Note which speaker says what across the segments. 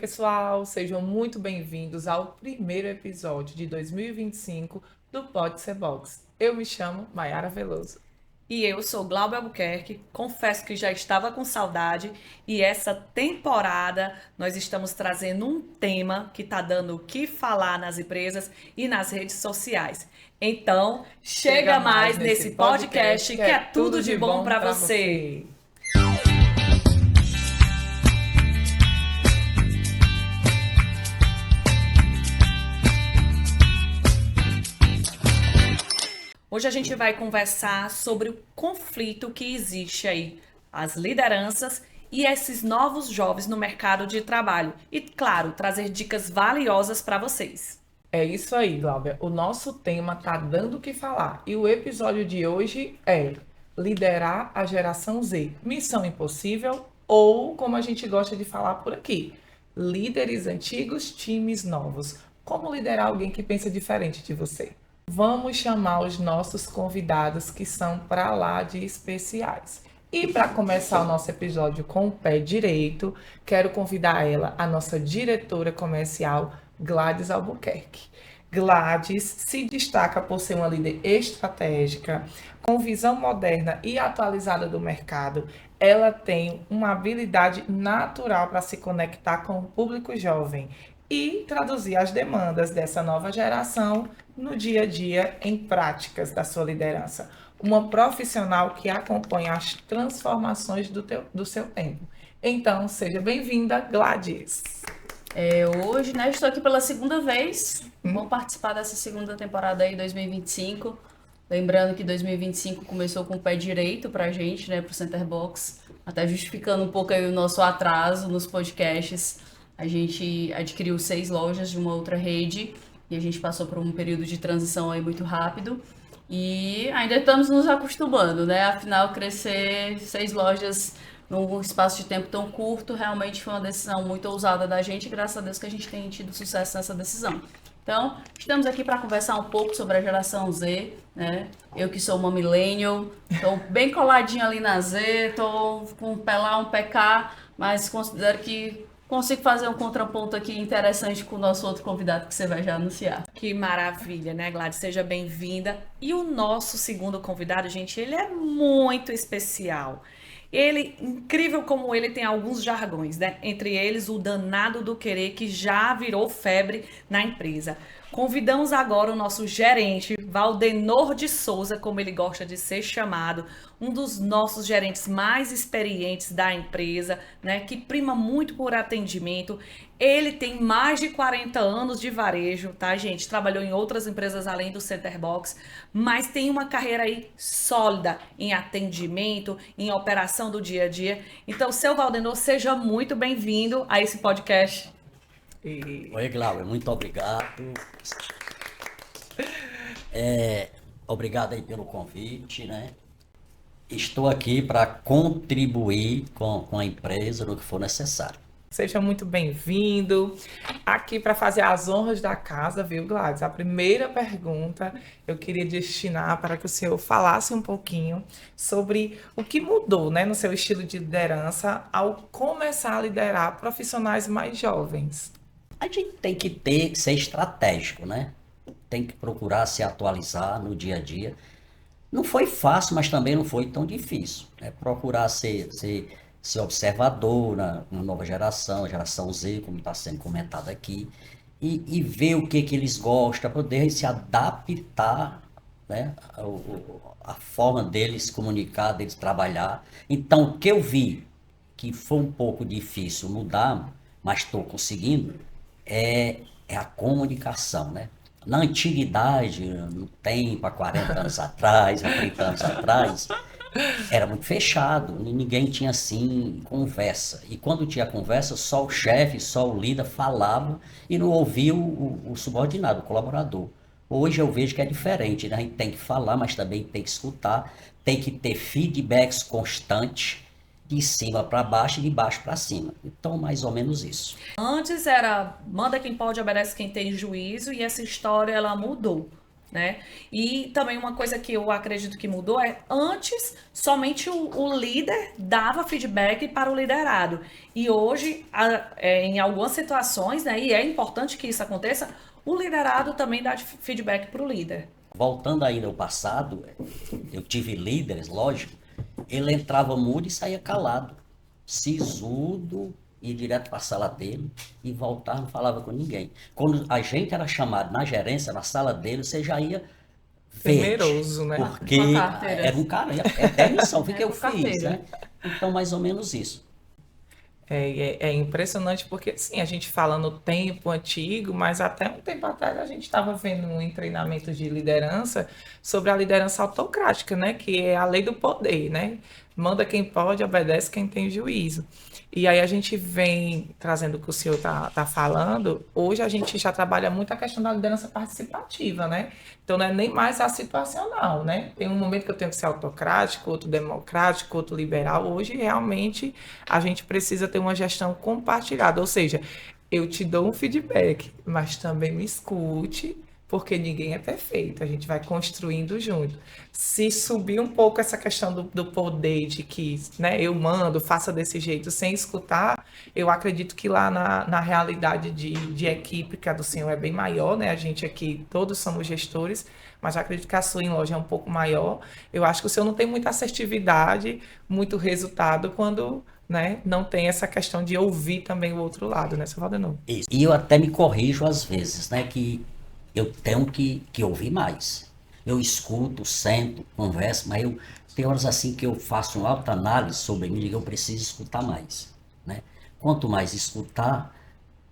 Speaker 1: pessoal, sejam muito bem-vindos ao primeiro episódio de 2025 do Pode Ser Box. Eu me chamo Maiara Veloso.
Speaker 2: E eu sou Glauber Albuquerque, confesso que já estava com saudade e essa temporada nós estamos trazendo um tema que está dando o que falar nas empresas e nas redes sociais. Então, chega mais nesse podcast que é tudo de bom para você. Hoje a gente vai conversar sobre o conflito que existe aí, as lideranças e esses novos jovens no mercado de trabalho. E, claro, trazer dicas valiosas para vocês.
Speaker 1: É isso aí, Glauber. O nosso tema tá dando o que falar. E o episódio de hoje é liderar a geração Z. Missão impossível ou, como a gente gosta de falar por aqui, líderes antigos, times novos. Como liderar alguém que pensa diferente de você? Vamos chamar os nossos convidados que são para lá de especiais. E para começar o nosso episódio com o pé direito, quero convidar ela, a nossa diretora comercial, Gladys Albuquerque. Gladys se destaca por ser uma líder estratégica, com visão moderna e atualizada do mercado. Ela tem uma habilidade natural para se conectar com o público jovem e traduzir as demandas dessa nova geração no dia a dia em práticas da sua liderança. Uma profissional que acompanha as transformações do seu tempo. Então, seja bem-vinda, Gladys.
Speaker 3: Hoje, né, estou aqui pela segunda vez. Vou participar dessa segunda temporada aí, 2025. Lembrando que 2025 começou com o pé direito pra gente, né, pro Centerbox. Até justificando um pouco aí o nosso atraso nos podcasts. A gente adquiriu 6 lojas de uma outra rede e a gente passou por um período de transição aí muito rápido. E ainda estamos nos acostumando, né? Afinal, crescer 6 lojas num espaço de tempo tão curto realmente foi uma decisão muito ousada da gente. E graças a Deus que a gente tem tido sucesso nessa decisão. Então, estamos aqui para conversar um pouco sobre a geração Z, né? Eu que sou uma millennial, estou bem coladinha ali na Z, estou com um pé lá, um pé cá, mas considero que consigo fazer um contraponto aqui interessante com o nosso outro convidado que você vai já anunciar.
Speaker 2: Que maravilha, né, Gladys? Seja bem-vinda. E o nosso segundo convidado, gente, ele é muito especial. Ele, incrível como ele tem alguns jargões, né? Entre eles, o danado do querer, que já virou febre na empresa. Convidamos agora o nosso gerente, Valdenor de Souza, como ele gosta de ser chamado, um dos nossos gerentes mais experientes da empresa, né? Que prima muito por atendimento. Ele tem mais de 40 anos de varejo, tá, gente? Trabalhou em outras empresas além do Centerbox, mas tem uma carreira aí sólida em atendimento, em operação do dia a dia. Então, seu Valdenor, seja muito bem-vindo a esse podcast.
Speaker 4: Oi, Glauber, muito obrigado. Obrigado aí pelo convite, né? Estou aqui para contribuir com a empresa no que for necessário.
Speaker 1: Seja muito bem-vindo aqui para fazer as honras da casa, viu, Gladys? A primeira pergunta eu queria destinar para que o senhor falasse um pouquinho sobre o que mudou, né, no seu estilo de liderança ao começar a liderar profissionais mais jovens.
Speaker 4: A gente tem que ser estratégico, né? Tem que procurar se atualizar no dia a dia. Não foi fácil, mas também não foi tão difícil, né? Procurar ser observador na nova geração, a geração Z, como está sendo comentado aqui, e ver o que eles gostam, para poder se adaptar, né? A forma deles se comunicar, deles trabalhar. Então, o que eu vi que foi um pouco difícil mudar, mas estou conseguindo, é a comunicação, né? Na antiguidade, no tempo, há 40 anos atrás, há 30 anos atrás, era muito fechado, ninguém tinha assim conversa. E quando tinha conversa, só o chefe, só o líder falava e não ouvia o subordinado, o colaborador. Hoje eu vejo que é diferente, né? A gente tem que falar, mas também tem que escutar, tem que ter feedbacks constantes, de cima para baixo e de baixo para cima. Então, mais ou menos isso.
Speaker 2: Antes era manda quem pode, obedece quem tem juízo, e essa história ela mudou. né? E também uma coisa que eu acredito que mudou é antes somente o líder dava feedback para o liderado. E hoje, em algumas situações, né, e é importante que isso aconteça, o liderado também dá feedback para o líder.
Speaker 4: Voltando ainda ao passado, eu tive líderes, lógico, ele entrava mudo e saía calado, sisudo, ia direto para a sala dele e voltava, não falava com ninguém. Quando a gente era chamado na gerência, na sala dele, você já ia verde,
Speaker 1: Temeroso, né?
Speaker 4: porque
Speaker 3: Com a carteira.
Speaker 4: era um cara, é demissão, o que
Speaker 3: É
Speaker 4: que eu
Speaker 3: com carteira.
Speaker 4: fiz, né? Então, mais ou menos isso.
Speaker 1: É impressionante porque, assim, a gente fala no tempo antigo, mas até um tempo atrás a gente estava vendo em treinamentos de liderança sobre a liderança autocrática, né? Que é a lei do poder, né? Manda quem pode, obedece quem tem juízo. E aí a gente vem trazendo o que o senhor tá falando. Hoje a gente já trabalha muito a questão da liderança participativa, né? Então não é nem mais a situacional, né? Tem um momento que eu tenho que ser autocrático, outro democrático, outro liberal. Hoje realmente a gente precisa ter uma gestão compartilhada, ou seja, eu te dou um feedback, mas também me escute, porque ninguém é perfeito, a gente vai construindo junto. Se subir um pouco essa questão do poder, de que, né, eu mando, faça desse jeito, sem escutar, eu acredito que lá na realidade de equipe, que a do senhor é bem maior, né? A gente aqui, todos somos gestores, mas eu acredito que a sua em loja é um pouco maior. Eu acho que o senhor não tem muita assertividade, muito resultado quando, né, não tem essa questão de ouvir também o outro lado, né, seu Valdenor?
Speaker 4: Isso. E eu até me corrijo às vezes, né? Que eu tenho que ouvir mais. Eu escuto, sento, converso, mas tem horas assim que eu faço uma autoanálise sobre mim e eu preciso escutar mais, né? Quanto mais escutar,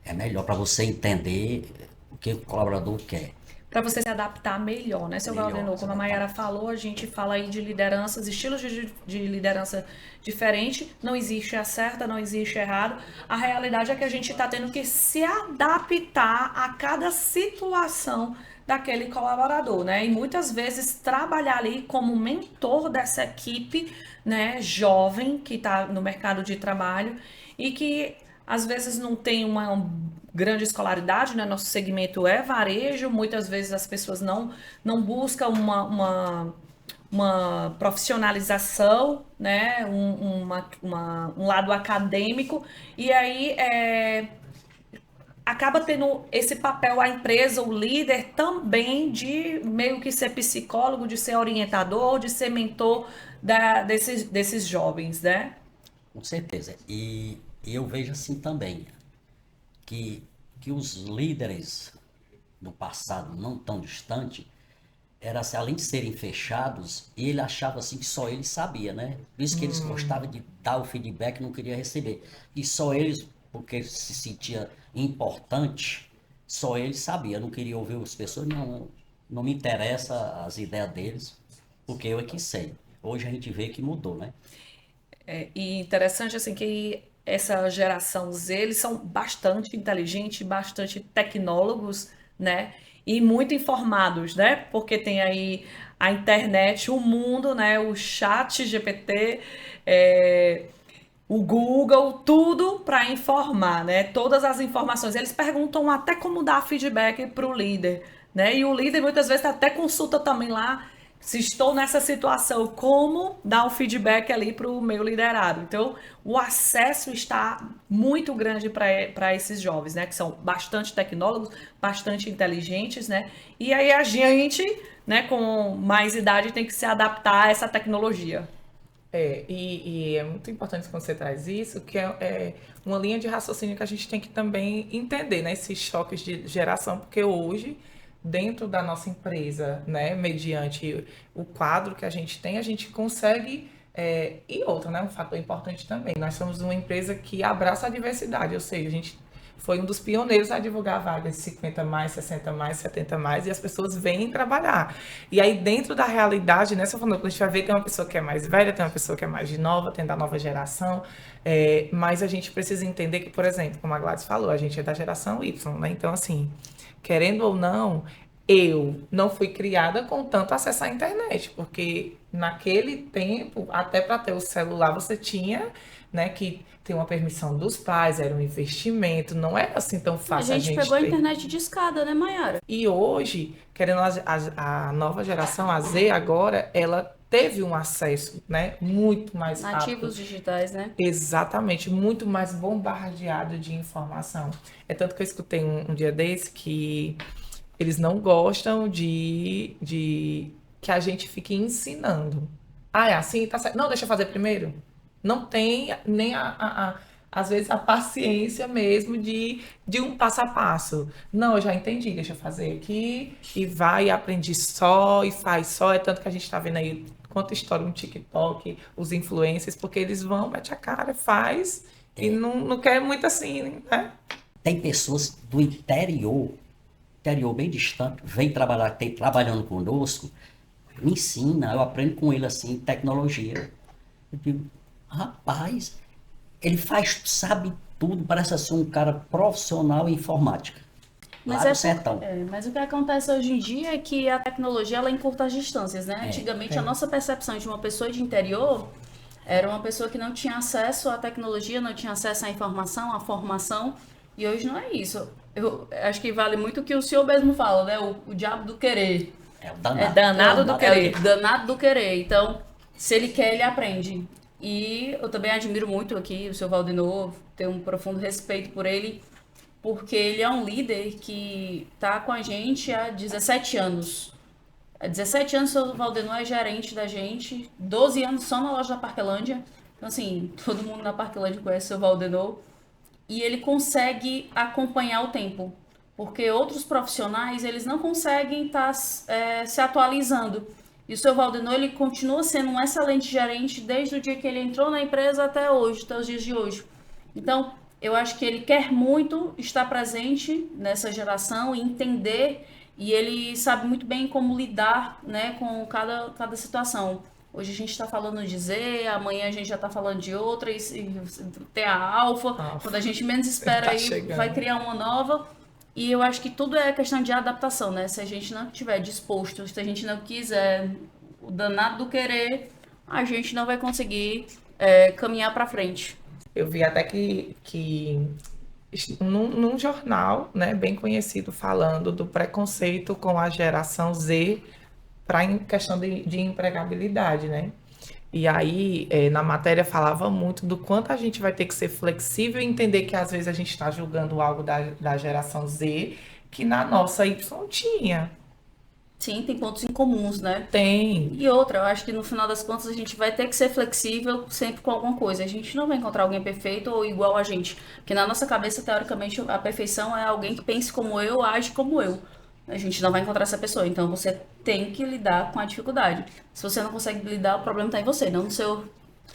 Speaker 4: é melhor para você entender o que o colaborador quer.
Speaker 2: Para você se adaptar melhor, né, seu
Speaker 4: Melhor,
Speaker 2: Valdenor? Como a Mayara falou, a gente fala aí de lideranças, estilos de liderança diferente. Não existe a certa, não existe errado. A realidade é que a gente está tendo que se adaptar a cada situação daquele colaborador, né? E muitas vezes trabalhar ali como mentor dessa equipe, né, jovem que está no mercado de trabalho e que às vezes não tem uma grande escolaridade, né? Nosso segmento é varejo, muitas vezes as pessoas não buscam uma profissionalização, né? Um lado acadêmico, e aí acaba tendo esse papel a empresa, o líder, também de meio que ser psicólogo, de ser orientador, de ser mentor desses jovens, né?
Speaker 4: Com certeza. E eu vejo assim também, que os líderes do passado, não tão distante, era assim, além de serem fechados, ele achava assim que só ele sabia, né? Por isso que eles gostavam de dar o feedback e não queria receber. E só eles, porque se sentia importante, só eles sabiam. Não queria ouvir as pessoas, não me interessa as ideias deles, porque eu é que sei. Hoje a gente vê que mudou, né?
Speaker 2: E interessante assim que essa geração Z, eles são bastante inteligentes, bastante tecnólogos, né? E muito informados, né? Porque tem aí a internet, o mundo, né? O chat GPT, o Google, tudo para informar, né? Todas as informações. Eles perguntam até como dar feedback para o líder, né? E o líder muitas vezes até consulta também lá se estou nessa situação, como dar um feedback ali para o meu liderado. Então, o acesso está muito grande para esses jovens, né? Que são bastante tecnólogos, bastante inteligentes, né? E aí a gente, né, com mais idade, tem que se adaptar a essa tecnologia.
Speaker 1: E é muito importante quando você traz isso, que é uma linha de raciocínio que a gente tem que também entender, né? Esses choques de geração, porque hoje, dentro da nossa empresa, né, mediante o quadro que a gente consegue, e outra, né, um fator importante também, nós somos uma empresa que abraça a diversidade, ou seja, a gente foi um dos pioneiros a divulgar vagas de 50 mais, 60 mais, 70 mais, e as pessoas vêm trabalhar. E aí, dentro da realidade, né, você falando, a gente vai ver, tem uma pessoa que é mais velha, tem uma pessoa que é mais nova, tem da nova geração, mas a gente precisa entender que, por exemplo, como a Gladys falou, a gente é da geração Y, né, então assim, querendo ou não, eu não fui criada com tanto acesso à internet, porque naquele tempo, até para ter o celular, você tinha né, que tem uma permissão dos pais, era um investimento, não é assim tão
Speaker 3: A
Speaker 1: fácil
Speaker 3: gente pegou a
Speaker 1: ter.
Speaker 3: internet de escada, né, Mayara?
Speaker 1: E hoje, querendo a nova geração, a Z agora, ela teve um acesso, né, muito mais rápido.
Speaker 3: Nativos digitais, né?
Speaker 1: Exatamente, muito mais bombardeado de informação. É tanto que eu escutei um dia desse que eles não gostam de que a gente fique ensinando. Ah, é assim? Tá certo. Não, deixa eu fazer primeiro. Não tem nem às vezes a paciência mesmo de um passo a passo. Não, eu já entendi, deixa eu fazer aqui e vai e aprendi só e faz só. É tanto que a gente está vendo aí quanta história no TikTok, os influencers, porque eles vão, mete a cara, faz e não quer muito assim, né?
Speaker 4: Tem pessoas do interior bem distante, vem trabalhar, tem, trabalhando conosco, me ensina, eu aprendo com ele assim, tecnologia. Eu digo, rapaz, ele sabe tudo, parece ser um cara profissional em informática.
Speaker 3: Mas,
Speaker 4: Lá no sertão.
Speaker 3: mas o que acontece hoje em dia é que a tecnologia ela encurta as distâncias, né? Antigamente a nossa percepção de uma pessoa de interior era uma pessoa que não tinha acesso à tecnologia, não tinha acesso à informação, à formação, e hoje não é isso. Eu acho que vale muito o que o senhor mesmo fala, né? O diabo do querer.
Speaker 4: É o danado.
Speaker 2: Danado do querer.
Speaker 3: É o danado do querer. Então, se ele quer, ele aprende. E eu também admiro muito aqui o seu Valdenor, tenho um profundo respeito por ele, porque ele é um líder que está com a gente há 17 anos. Há 17 anos o seu Valdenor é gerente da gente, 12 anos só na loja da Parquelândia. Então, assim, todo mundo na Parquelândia conhece o seu Valdenor. E ele consegue acompanhar o tempo, porque outros profissionais, eles não conseguem estar se atualizando. E o seu Valdenor, ele continua sendo um excelente gerente desde o dia que ele entrou na empresa até hoje, até os dias de hoje. Então, eu acho que ele quer muito estar presente nessa geração e entender, e ele sabe muito bem como lidar, né, com cada situação. Hoje a gente está falando de Z, amanhã a gente já está falando de outra, e tem a Alfa. Quando a gente menos espera,
Speaker 1: Tá
Speaker 3: aí
Speaker 1: chegando.
Speaker 3: vai criar uma nova. E eu acho que tudo é questão de adaptação, né? Se a gente não estiver disposto, se a gente não quiser o danado do querer, a gente não vai conseguir caminhar para frente.
Speaker 1: Eu vi até que num jornal, né, bem conhecido, falando do preconceito com a geração Z para questão de empregabilidade, né? E aí, na matéria falava muito do quanto a gente vai ter que ser flexível e entender que às vezes a gente está julgando algo da geração Z que na nossa Y tinha.
Speaker 3: Sim, tem pontos em comuns, né?
Speaker 1: Tem.
Speaker 3: E outra, eu acho que no final das contas a gente vai ter que ser flexível sempre com alguma coisa. A gente não vai encontrar alguém perfeito ou igual a gente. Porque na nossa cabeça, teoricamente, a perfeição é alguém que pense como eu, age como eu. A gente não vai encontrar essa pessoa. Então você tem que lidar com a dificuldade. Se você não consegue lidar, o problema está em você, não no seu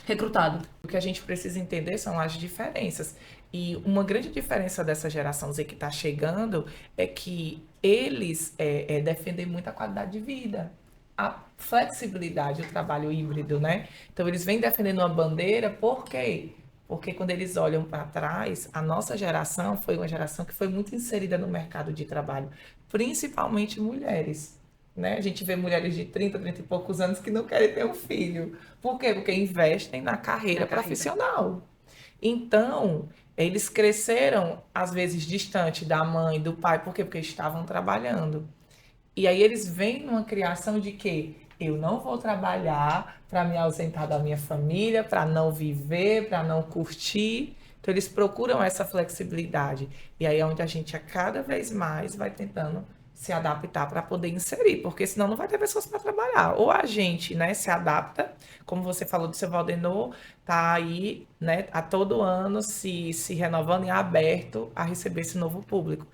Speaker 3: recrutado.
Speaker 1: O que a gente precisa entender são as diferenças. E uma grande diferença dessa geração Z que está chegando é que eles defendem muito a qualidade de vida, a flexibilidade, o trabalho híbrido, né? Então, eles vêm defendendo uma bandeira, por quê? Porque quando eles olham para trás, a nossa geração foi uma geração que foi muito inserida no mercado de trabalho, principalmente mulheres. Né? A gente vê mulheres de 30 e poucos anos que não querem ter um filho. Por quê? Porque investem na carreira profissional. Então, eles cresceram, às vezes, distante da mãe, do pai. Por quê? Porque estavam trabalhando. E aí eles vêm numa criação de que eu não vou trabalhar para me ausentar da minha família, para não viver, para não curtir. Então, eles procuram essa flexibilidade. E aí é onde a gente, a cada vez mais, vai tentando se adaptar para poder inserir, porque senão não vai ter pessoas para trabalhar. Ou a gente, né, se adapta, como você falou do seu Valdenor, tá aí, né, a todo ano se renovando e aberto a receber esse novo público.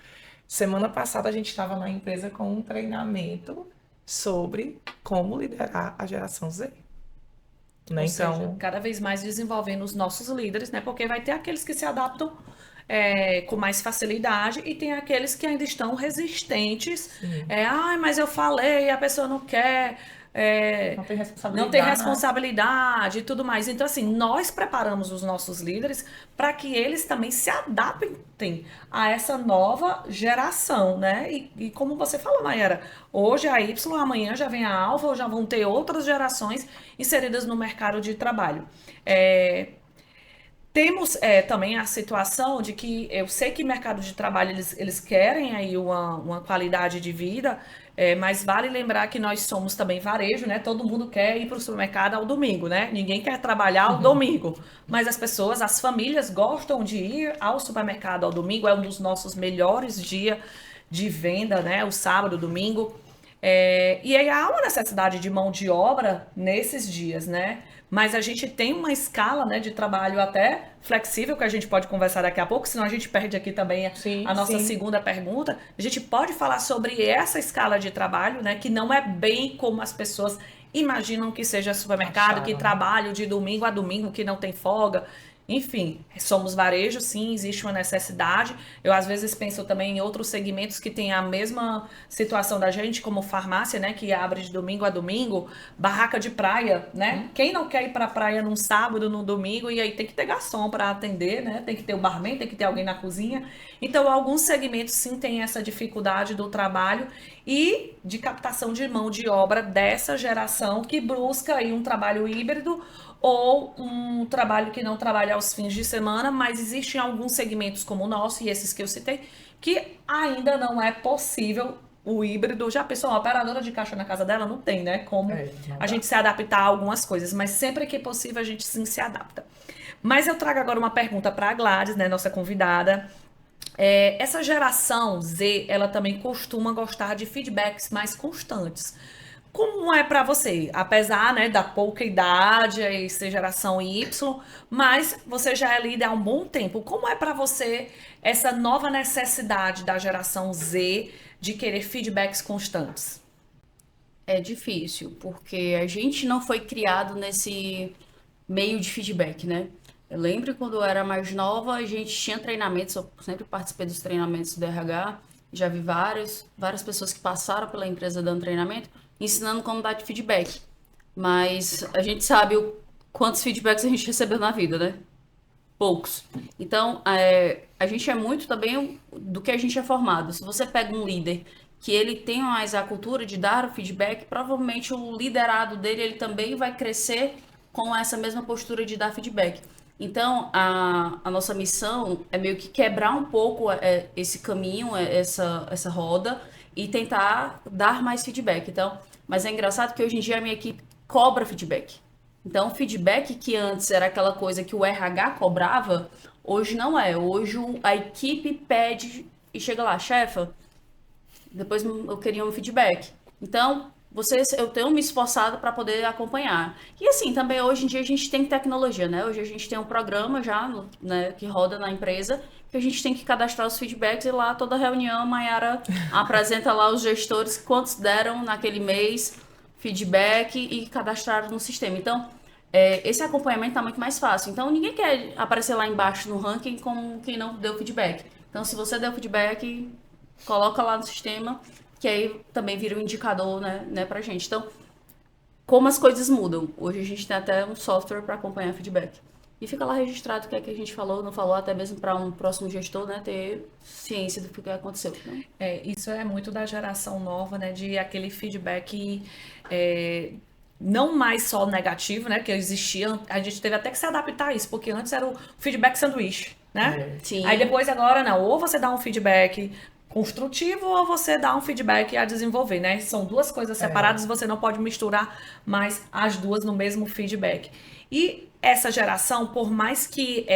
Speaker 1: Semana passada a gente estava na empresa com um treinamento sobre como liderar a geração Z. Né?
Speaker 2: Ou
Speaker 1: Então,
Speaker 2: seja, cada vez mais desenvolvendo os nossos líderes, né? Porque vai ter aqueles que se adaptam com mais facilidade e tem aqueles que ainda estão resistentes. Mas eu falei, a pessoa não quer. Não tem responsabilidade e tudo mais. Então, assim, nós preparamos os nossos líderes para que eles também se adaptem a essa nova geração, né? E como você falou, Mayara, hoje a Y, amanhã já vem a Alfa, ou já vão ter outras gerações inseridas no mercado de trabalho. Temos também a situação de que eu sei que mercado de trabalho eles querem aí uma qualidade de vida, mas vale lembrar que nós somos também varejo, né? Todo mundo quer ir para o supermercado ao domingo, né? Ninguém quer trabalhar ao domingo, mas as pessoas, as famílias gostam de ir ao supermercado ao domingo, é um dos nossos melhores dias de venda, né? O sábado, o domingo. E aí há uma necessidade de mão de obra nesses dias, né? Mas a gente tem uma escala, né, de trabalho até flexível, que a gente pode conversar daqui a pouco, senão a gente perde aqui também a nossa segunda pergunta. A gente pode falar sobre essa escala de trabalho, né, que não é bem como as pessoas imaginam que seja supermercado, que trabalho de domingo a domingo, que não tem folga. Enfim, somos varejo, sim, existe uma necessidade. Eu, às vezes, penso também em outros segmentos que têm a mesma situação da gente, como farmácia, né, que abre de domingo a domingo, barraca de praia, né? Quem não quer ir para a praia num sábado, num domingo, e aí tem que ter garçom para atender, né? Tem que ter o barman, tem que ter alguém na cozinha. Então, alguns segmentos, sim, têm essa dificuldade do trabalho e de captação de mão de obra dessa geração que busca aí um trabalho híbrido ou um trabalho que não trabalha aos fins de semana, mas existem alguns segmentos como o nosso e esses que eu citei, que ainda não é possível o híbrido. Já pensou, uma operadora de caixa na casa dela? Não tem, né? Como a gente se adaptar a algumas coisas, mas sempre que possível a gente sim se adapta. Mas eu trago agora uma pergunta para a Gladys, né, nossa convidada. Essa geração Z, ela também costuma gostar de feedbacks mais constantes. Como é para você? Apesar, né, da pouca idade e ser geração Y, mas você já é líder há um bom tempo. Como é para você essa nova necessidade da geração Z de querer feedbacks constantes?
Speaker 3: É difícil, porque a gente não foi criado nesse meio de feedback, né? Eu lembro quando eu era mais nova, a gente tinha treinamentos, eu sempre participei dos treinamentos do RH, já vi várias pessoas que passaram pela empresa dando treinamento, ensinando como dar feedback. Mas a gente sabe quantos feedbacks a gente recebeu na vida, né? Poucos. Então, a gente é muito também do que a gente é formado. Se você pega um líder que ele tem mais a cultura de dar o feedback, provavelmente o liderado dele ele também vai crescer com essa mesma postura de dar feedback. Então, a nossa missão é meio que quebrar um pouco esse caminho, essa roda, e tentar dar mais feedback. Então, mas é engraçado que hoje em dia a minha equipe cobra feedback. Então, o feedback que antes era aquela coisa que o RH cobrava, hoje não é. Hoje a equipe pede e chega lá, chefa, depois eu queria um feedback. Então, eu tenho me esforçado para poder acompanhar. E assim, também hoje em dia a gente tem tecnologia, né? Hoje a gente tem um programa já, né, que roda na empresa, que a gente tem que cadastrar os feedbacks e lá toda reunião a Mayara apresenta lá os gestores quantos deram naquele mês feedback e cadastraram no sistema. Então, esse acompanhamento está muito mais fácil. Então, ninguém quer aparecer lá embaixo no ranking como quem não deu feedback. Então, se você deu feedback, coloca lá no sistema, que aí também vira um indicador, né, pra gente. Então, como as coisas mudam. Hoje a gente tem até um software para acompanhar feedback. E fica lá registrado o que é que a gente falou, não falou, até mesmo para um próximo gestor, né, ter ciência do que aconteceu. Né?
Speaker 2: Isso é muito da geração nova, né, de aquele feedback não mais só negativo, né, que existia, a gente teve até que se adaptar a isso, porque antes era o feedback sanduíche, né?
Speaker 3: Sim.
Speaker 2: Aí depois agora não, ou você dá um feedback construtivo ou você dá um feedback a desenvolver, né? São duas coisas separadas, você não pode misturar mais as duas no mesmo feedback. E essa geração, por mais que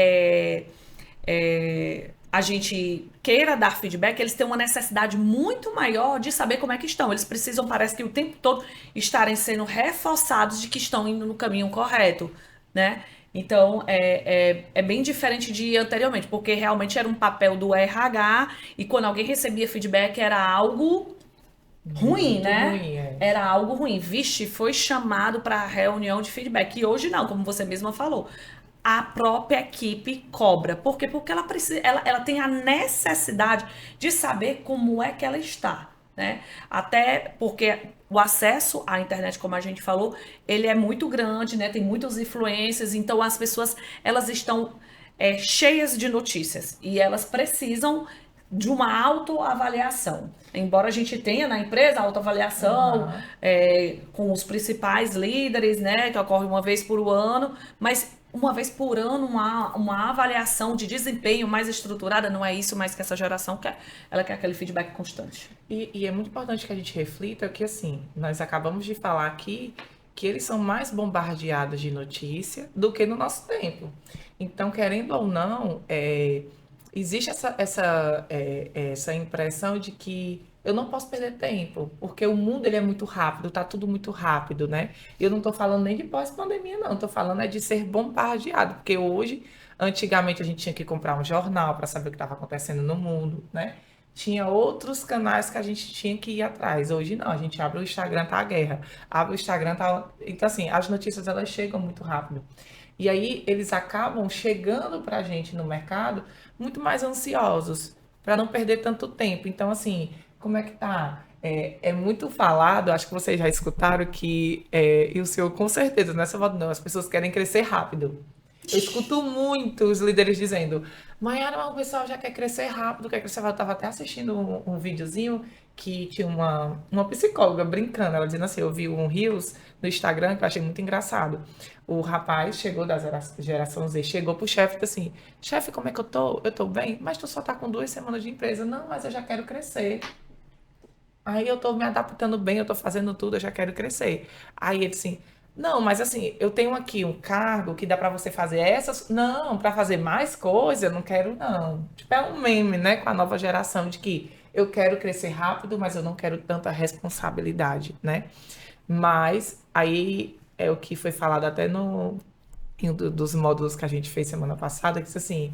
Speaker 2: a gente queira dar feedback, eles têm uma necessidade muito maior de saber como é que estão. Eles precisam, parece que o tempo todo, estarem sendo reforçados de que estão indo no caminho correto, né? Então, é bem diferente de anteriormente, porque realmente era um papel do RH e quando alguém recebia feedback era algo ruim,
Speaker 1: Muito
Speaker 2: né?
Speaker 1: ruim,
Speaker 2: Era algo ruim. Vixe, foi chamado para reunião de feedback. E hoje não, como você mesma falou. A própria equipe cobra. Por quê? Porque ela precisa, ela tem a necessidade de saber como é que ela está, né? Até porque o acesso à internet, como a gente falou, ele é muito grande, né? Tem muitas influências, então as pessoas, elas estão cheias de notícias e elas precisam de uma autoavaliação. Embora a gente tenha na empresa autoavaliação com os principais líderes, né? Que ocorre uma vez por ano, mas uma vez por ano, uma avaliação de desempenho mais estruturada, não é isso mais que essa geração quer. Ela quer aquele feedback constante.
Speaker 1: E é muito importante que a gente reflita que, assim, nós acabamos de falar aqui que eles são mais bombardeados de notícia do que no nosso tempo. Então, querendo ou não, existe essa impressão de que eu não posso perder tempo, porque o mundo ele é muito rápido, tá tudo muito rápido, né? Eu não tô falando nem de pós-pandemia, não. Tô falando de ser bombardeado, porque hoje, antigamente a gente tinha que comprar um jornal para saber o que estava acontecendo no mundo, né? Tinha outros canais que a gente tinha que ir atrás. Hoje não, a gente abre o Instagram, tá a guerra. Abre o Instagram, tá. Então, assim, as notícias elas chegam muito rápido. E aí eles acabam chegando pra gente no mercado muito mais ansiosos, para não perder tanto tempo. Então, assim, como é que tá? É muito falado, acho que vocês já escutaram que, e o senhor com certeza, não é só não, as pessoas querem crescer rápido. Eu escuto muito os líderes dizendo, Maiara, o pessoal já quer crescer rápido, quer crescer rápido. Eu estava até assistindo um videozinho que tinha uma psicóloga brincando, ela dizendo assim, eu vi um Reels no Instagram que eu achei muito engraçado. O rapaz chegou da geração Z, chegou pro chefe e disse assim, chefe, como é que eu tô? Eu tô bem, mas tu só tá com 2 semanas de empresa. Não, mas eu já quero crescer. Aí eu tô me adaptando bem, eu tô fazendo tudo, eu já quero crescer. Aí ele assim, não, mas assim, eu tenho aqui um cargo que dá pra você fazer essas. Não, pra fazer mais coisa, eu não quero, não. Tipo, é um meme, né, com a nova geração de que eu quero crescer rápido, mas eu não quero tanta responsabilidade, né? Mas aí é o que foi falado até em um dos módulos que a gente fez semana passada, que disse assim,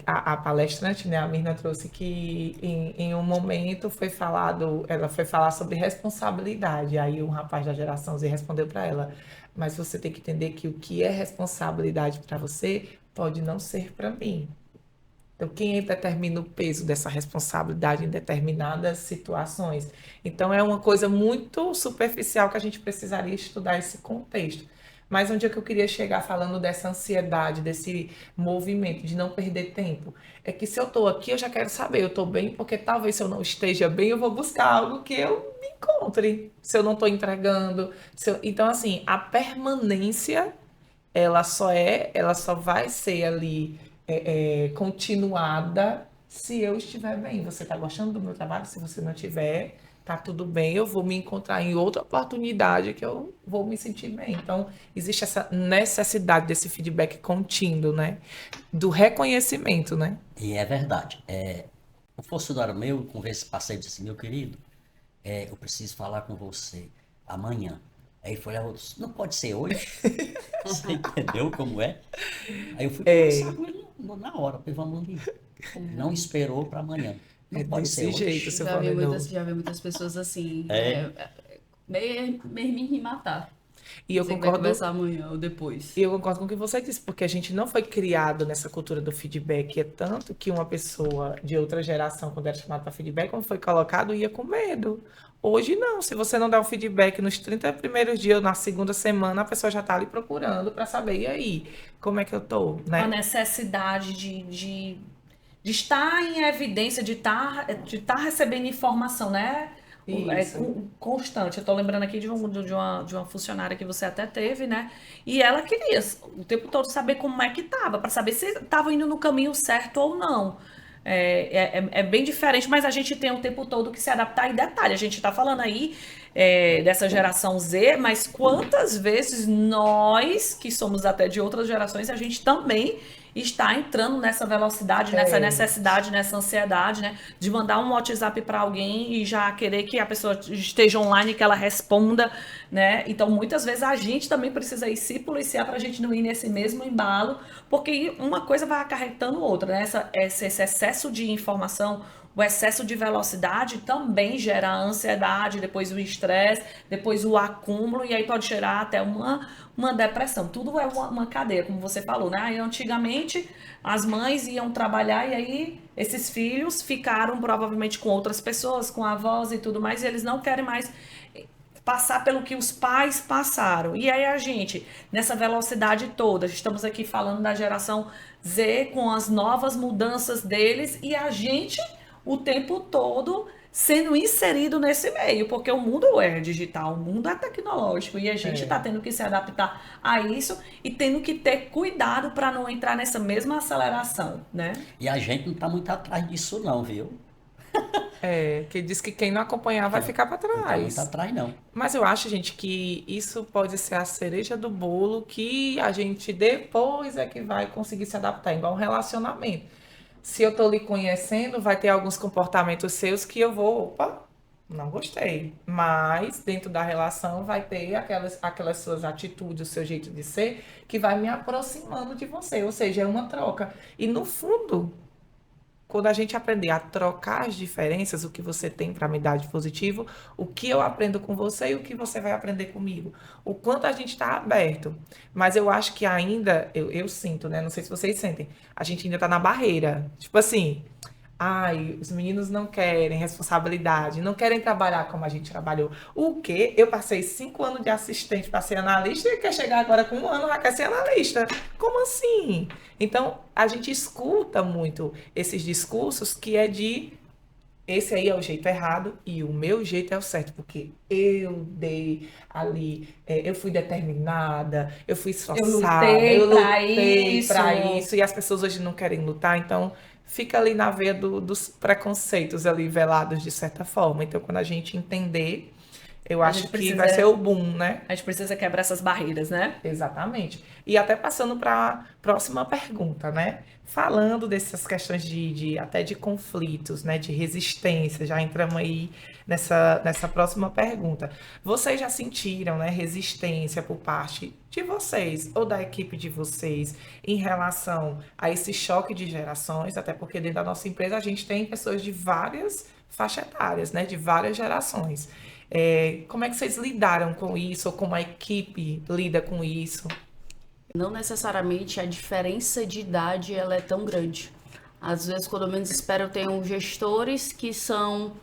Speaker 1: a palestrante, né, a Mirna trouxe que em um momento foi falado, ela foi falar sobre responsabilidade. Aí um rapaz da geração Z respondeu para ela, mas você tem que entender que o que é responsabilidade para você pode não ser para mim. Então, quem determina o peso dessa responsabilidade em determinadas situações? Então, é uma coisa muito superficial que a gente precisaria estudar esse contexto. Mas onde é que eu queria chegar falando dessa ansiedade, desse movimento de não perder tempo? É que se eu estou aqui, eu já quero saber, eu estou bem, porque talvez se eu não esteja bem, eu vou buscar algo que eu me encontre. Se eu não estou entregando. Então, assim, a permanência ela só vai ser ali continuada se eu estiver bem. Você está gostando do meu trabalho? Se você não estiver, tá tudo bem, eu vou me encontrar em outra oportunidade que eu vou me sentir bem. Então, existe essa necessidade desse feedback contínuo, né? Do reconhecimento, né?
Speaker 4: E é verdade. Um funcionário meu, passei e disse assim, meu querido, eu preciso falar com você amanhã. Aí foi lá, não pode ser hoje? Você entendeu como é? Aí eu fui conversar com ele na hora, falei, vamos ali. Não esperou para amanhã. Não pode ser
Speaker 1: desse jeito,
Speaker 4: hoje.
Speaker 1: seu
Speaker 3: Já vi
Speaker 1: Valendo.
Speaker 3: muitas pessoas assim, meio me matar.
Speaker 1: E eu
Speaker 3: Você vai
Speaker 1: concordo.
Speaker 3: conversar amanhã ou depois.
Speaker 1: E eu concordo com o que você disse, porque a gente não foi criado nessa cultura do feedback. É tanto que uma pessoa de outra geração, quando era chamada para feedback, quando foi colocado, ia com medo. Hoje não. Se você não dá um feedback nos 30 primeiros dias, na segunda semana, a pessoa já está ali procurando para saber, e aí, como é que eu tô,
Speaker 2: A
Speaker 1: né?
Speaker 2: necessidade de estar em evidência, de estar recebendo informação, né?
Speaker 1: Isso.
Speaker 2: Constante. Eu estou lembrando aqui de uma funcionária que você até teve, né? E ela queria o tempo todo saber como é que estava, para saber se estava indo no caminho certo ou não. É bem diferente, mas a gente tem o tempo todo que se adaptar. E detalhe, a gente está falando aí dessa geração Z, mas quantas vezes nós, que somos até de outras gerações, a gente também está entrando nessa velocidade, nessa necessidade, nessa ansiedade, né? De mandar um WhatsApp para alguém e já querer que a pessoa esteja online, que ela responda, né? Então, muitas vezes a gente também precisa ir se policiar para a gente não ir nesse mesmo embalo, porque uma coisa vai acarretando outra, né? Esse excesso de informação, o excesso de velocidade também gera a ansiedade, depois o estresse, depois o acúmulo, e aí pode gerar até uma depressão. Tudo é uma cadeia, como você falou, né? Aí, antigamente, as mães iam trabalhar e aí esses filhos ficaram provavelmente com outras pessoas, com avós e tudo mais, e eles não querem mais passar pelo que os pais passaram. E aí a gente, nessa velocidade toda, estamos aqui falando da geração Z com as novas mudanças deles e a gente o tempo todo sendo inserido nesse meio, porque o mundo é digital, o mundo é tecnológico e a gente
Speaker 1: É.
Speaker 2: está tendo que se adaptar a isso e tendo que ter cuidado para não entrar nessa mesma aceleração, né?
Speaker 4: E a gente não está muito atrás disso não, viu?
Speaker 1: Que diz que quem não acompanhar vai ficar para
Speaker 4: Não está muito
Speaker 1: trás.
Speaker 4: atrás não.
Speaker 1: Mas eu acho, gente, que isso pode ser a cereja do bolo que a gente depois é que vai conseguir se adaptar, igual um relacionamento. Se eu tô lhe conhecendo, vai ter alguns comportamentos seus que eu vou, opa, não gostei. Mas dentro da relação vai ter aquelas suas atitudes, o seu jeito de ser, que vai me aproximando de você. Ou seja, é uma troca. E no fundo, quando a gente aprender a trocar as diferenças, o que você tem para me dar de positivo, o que eu aprendo com você e o que você vai aprender comigo. O quanto a gente está aberto. Mas eu acho que ainda, eu sinto, né? Não sei se vocês sentem, a gente ainda está na barreira. Tipo assim, ai, os meninos não querem responsabilidade, não querem trabalhar como a gente trabalhou. O quê? Eu passei 5 anos de assistente para ser analista e quer chegar agora com 1 ano já quer ser analista. Como assim? Então, a gente escuta muito esses discursos que é de esse aí é o jeito errado e o meu jeito é o certo, porque eu dei ali, eu fui determinada, eu fui
Speaker 2: Eu
Speaker 1: esforçada,
Speaker 2: lutei
Speaker 1: eu
Speaker 2: para
Speaker 1: lutei
Speaker 2: isso.
Speaker 1: para isso, e as pessoas hoje não querem lutar, então fica ali na veia dos preconceitos ali velados de certa forma. Então, quando a gente entender, eu
Speaker 2: A
Speaker 1: acho
Speaker 2: gente
Speaker 1: que vai
Speaker 2: precisa,
Speaker 1: ser o boom, né?
Speaker 2: a gente precisa quebrar essas barreiras, né?
Speaker 1: Exatamente. E até passando para a próxima pergunta, né? Falando dessas questões até de conflitos, né? De resistência, já entramos aí nessa próxima pergunta. Vocês já sentiram, né, resistência por parte de vocês ou da equipe de vocês em relação a esse choque de gerações? Até porque dentro da nossa empresa a gente tem pessoas de várias faixas etárias, né? De várias gerações. Como é que vocês lidaram com isso, ou como a equipe lida com isso?
Speaker 3: Não necessariamente a diferença de idade ela é tão grande. Às vezes, quando eu menos espero, eu tenho gestores que são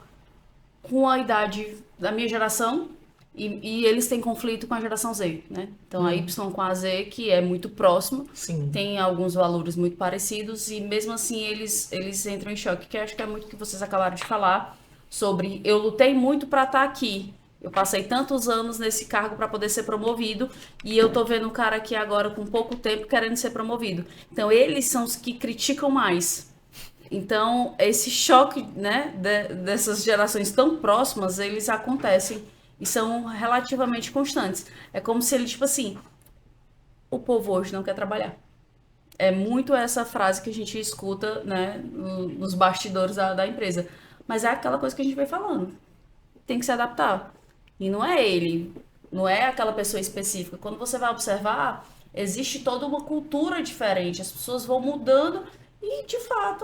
Speaker 3: com a idade da minha geração e eles têm conflito com a geração Z, né? Então, a Y com a Z, que é muito próximo,
Speaker 1: Sim.
Speaker 3: tem alguns valores muito parecidos e mesmo assim eles entram em choque, que acho que é muito o que vocês acabaram de falar sobre eu lutei muito para estar aqui. Eu passei tantos anos nesse cargo para poder ser promovido e eu tô vendo um cara aqui agora com pouco tempo querendo ser promovido. Então, eles são os que criticam mais. Então, esse choque, né, dessas gerações tão próximas, eles acontecem e são relativamente constantes. É como se ele, tipo assim, o povo hoje não quer trabalhar. É muito essa frase que a gente escuta, né, nos bastidores da empresa. Mas é aquela coisa que a gente vai falando. Tem que se adaptar. E não é ele, não é aquela pessoa específica. Quando você vai observar, existe toda uma cultura diferente. As pessoas vão mudando e, de fato,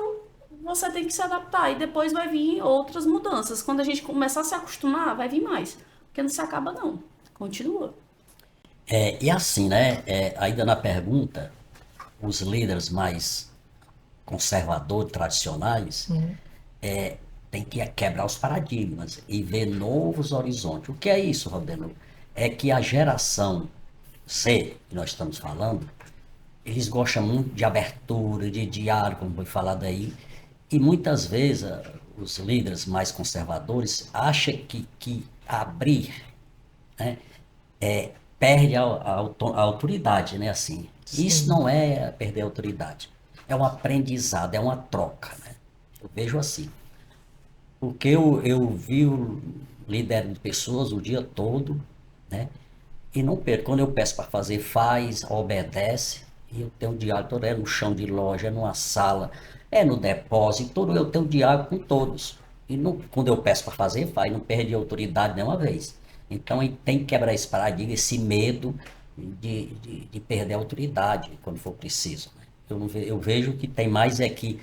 Speaker 3: você tem que se adaptar. E depois vai vir outras mudanças. Quando a gente começar a se acostumar, vai vir mais. Porque não se acaba, não. Continua.
Speaker 4: E assim, né? Ainda na pergunta, os líderes mais conservadores, tradicionais, tem que quebrar os paradigmas e ver novos horizontes. O que é isso, Rodrigo? É que a geração C, que nós estamos falando, eles gostam muito de abertura, de diálogo, como foi falado aí, e muitas vezes os líderes mais conservadores acham que abrir, né, perde a autoridade, né? Assim, isso não é perder a autoridade, é um aprendizado, é uma troca, né? Eu vejo assim, porque eu vi o líder de pessoas o dia todo, né? E não perco. Quando eu peço para fazer, faz, obedece. E eu tenho diálogo todo, é no chão de loja, é numa sala, é no depósito, todo eu tenho diálogo com todos. E não, quando eu peço para fazer, faz, não perde a autoridade nenhuma vez. Então, ele tem que quebrar esse paradigma, esse medo de perder a autoridade quando for preciso, né? Eu vejo que tem mais que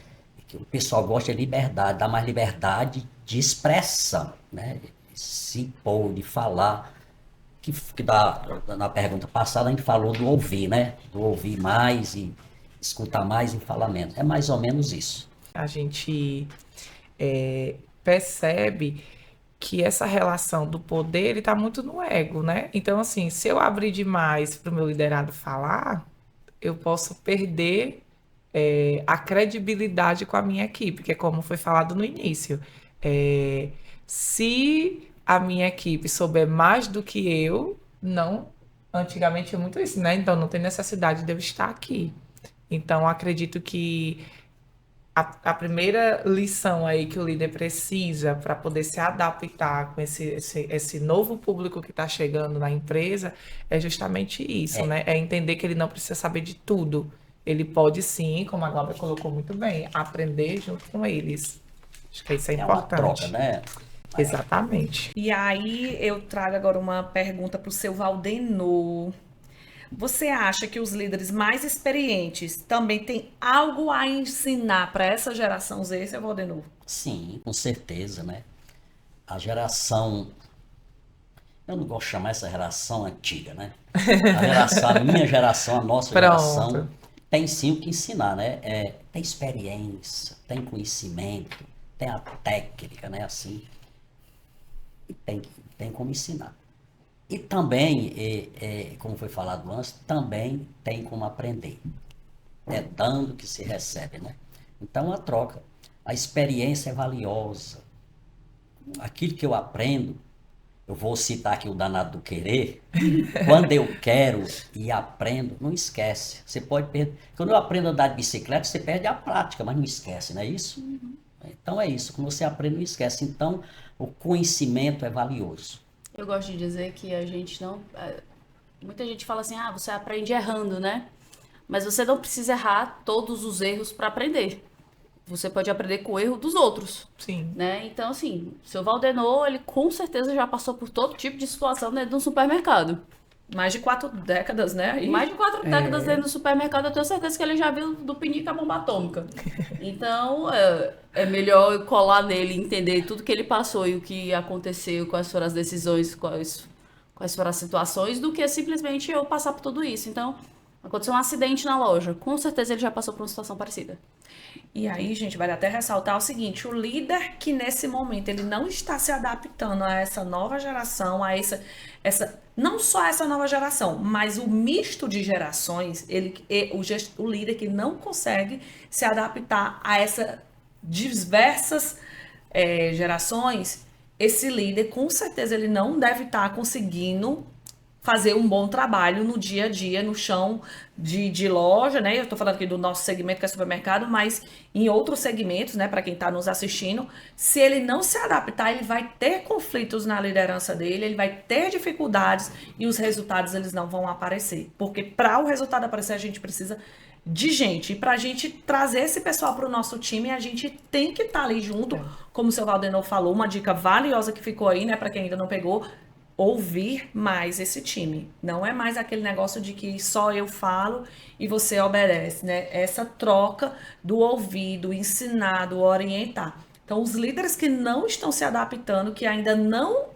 Speaker 4: o pessoal gosta de liberdade, dá mais liberdade de expressão, né? Se impor, de falar. Na pergunta passada a gente falou do ouvir, né? Do ouvir mais e escutar mais e falar menos. É mais ou menos isso.
Speaker 1: A gente percebe que essa relação do poder, ele tá muito no ego, né? Então, assim, se eu abrir demais para o meu liderado falar, eu posso perder a credibilidade com a minha equipe, que é como foi falado no início. Se a minha equipe souber mais do que eu, não, antigamente é muito isso, né? Então não tem necessidade de eu estar aqui. Então acredito que a primeira lição aí que o líder precisa para poder se adaptar com esse novo público que está chegando na empresa é justamente isso, né? É entender que ele não precisa saber de tudo. Ele pode sim, como a Glauber colocou muito bem, aprender junto com eles. Acho que isso é
Speaker 4: É uma troca,
Speaker 1: importante.
Speaker 4: né?
Speaker 1: Exatamente.
Speaker 2: E aí eu trago agora uma pergunta para o seu Valdenor. Você acha que os líderes mais experientes também têm algo a ensinar para essa geração Z, seu Valdenor?
Speaker 4: Sim, com certeza, né? A geração, eu não gosto de chamar essa geração antiga, né? A minha geração, a nossa
Speaker 1: Pronto.
Speaker 4: geração, tem sim o que ensinar, né? Tem experiência, tem conhecimento, tem a técnica, né? Assim, e tem como ensinar. E também, como foi falado antes, também tem como aprender. É dando que se recebe, né? Então, a troca. A experiência é valiosa. Aquilo que eu aprendo, eu vou citar aqui o danado do querer. Quando eu quero e aprendo, não esquece. Você pode perder. Quando eu aprendo a andar de bicicleta, você perde a prática, mas não esquece, não é isso? Então é isso. Quando você aprende, não esquece. Então, o conhecimento é valioso.
Speaker 3: Eu gosto de dizer que a gente não. Muita gente fala assim, você aprende errando, né? Mas você não precisa errar todos os erros para aprender. Você pode aprender com o erro dos outros,
Speaker 1: Sim.
Speaker 3: né? Então, assim, seu Valdenor, ele com certeza já passou por todo tipo de situação dentro de um supermercado.
Speaker 2: Mais de 4 décadas, né? Aí.
Speaker 3: Mais de 4 décadas dentro do supermercado, eu tenho certeza que ele já viu do pinico a bomba atômica. Então, é melhor eu colar nele, entender tudo que ele passou e o que aconteceu, quais foram as decisões, quais foram as situações, do que simplesmente eu passar por tudo isso. Então, aconteceu um acidente na loja. Com certeza ele já passou por uma situação parecida.
Speaker 2: E aí, gente, vale até ressaltar o seguinte, o líder que nesse momento ele não está se adaptando a essa nova geração, a essa não só essa nova geração, mas o misto de gerações, o líder que não consegue se adaptar a essas diversas gerações, esse líder com certeza ele não deve estar conseguindo fazer um bom trabalho no dia a dia, no chão de loja, né? Eu tô falando aqui do nosso segmento que é supermercado, mas em outros segmentos, né, para quem tá nos assistindo, se ele não se adaptar, ele vai ter conflitos na liderança dele, ele vai ter dificuldades e os resultados eles não vão aparecer. Porque para o resultado aparecer, a gente precisa de gente. E pra gente trazer esse pessoal pro nosso time, a gente tem que estar ali junto, como o seu Valdenor falou, uma dica valiosa que ficou aí, né, para quem ainda não pegou, ouvir mais esse time. Não é mais aquele negócio de que só eu falo e você obedece, né? Essa troca do ouvir, do ensinar, do orientar. Então, os líderes que não estão se adaptando, que ainda não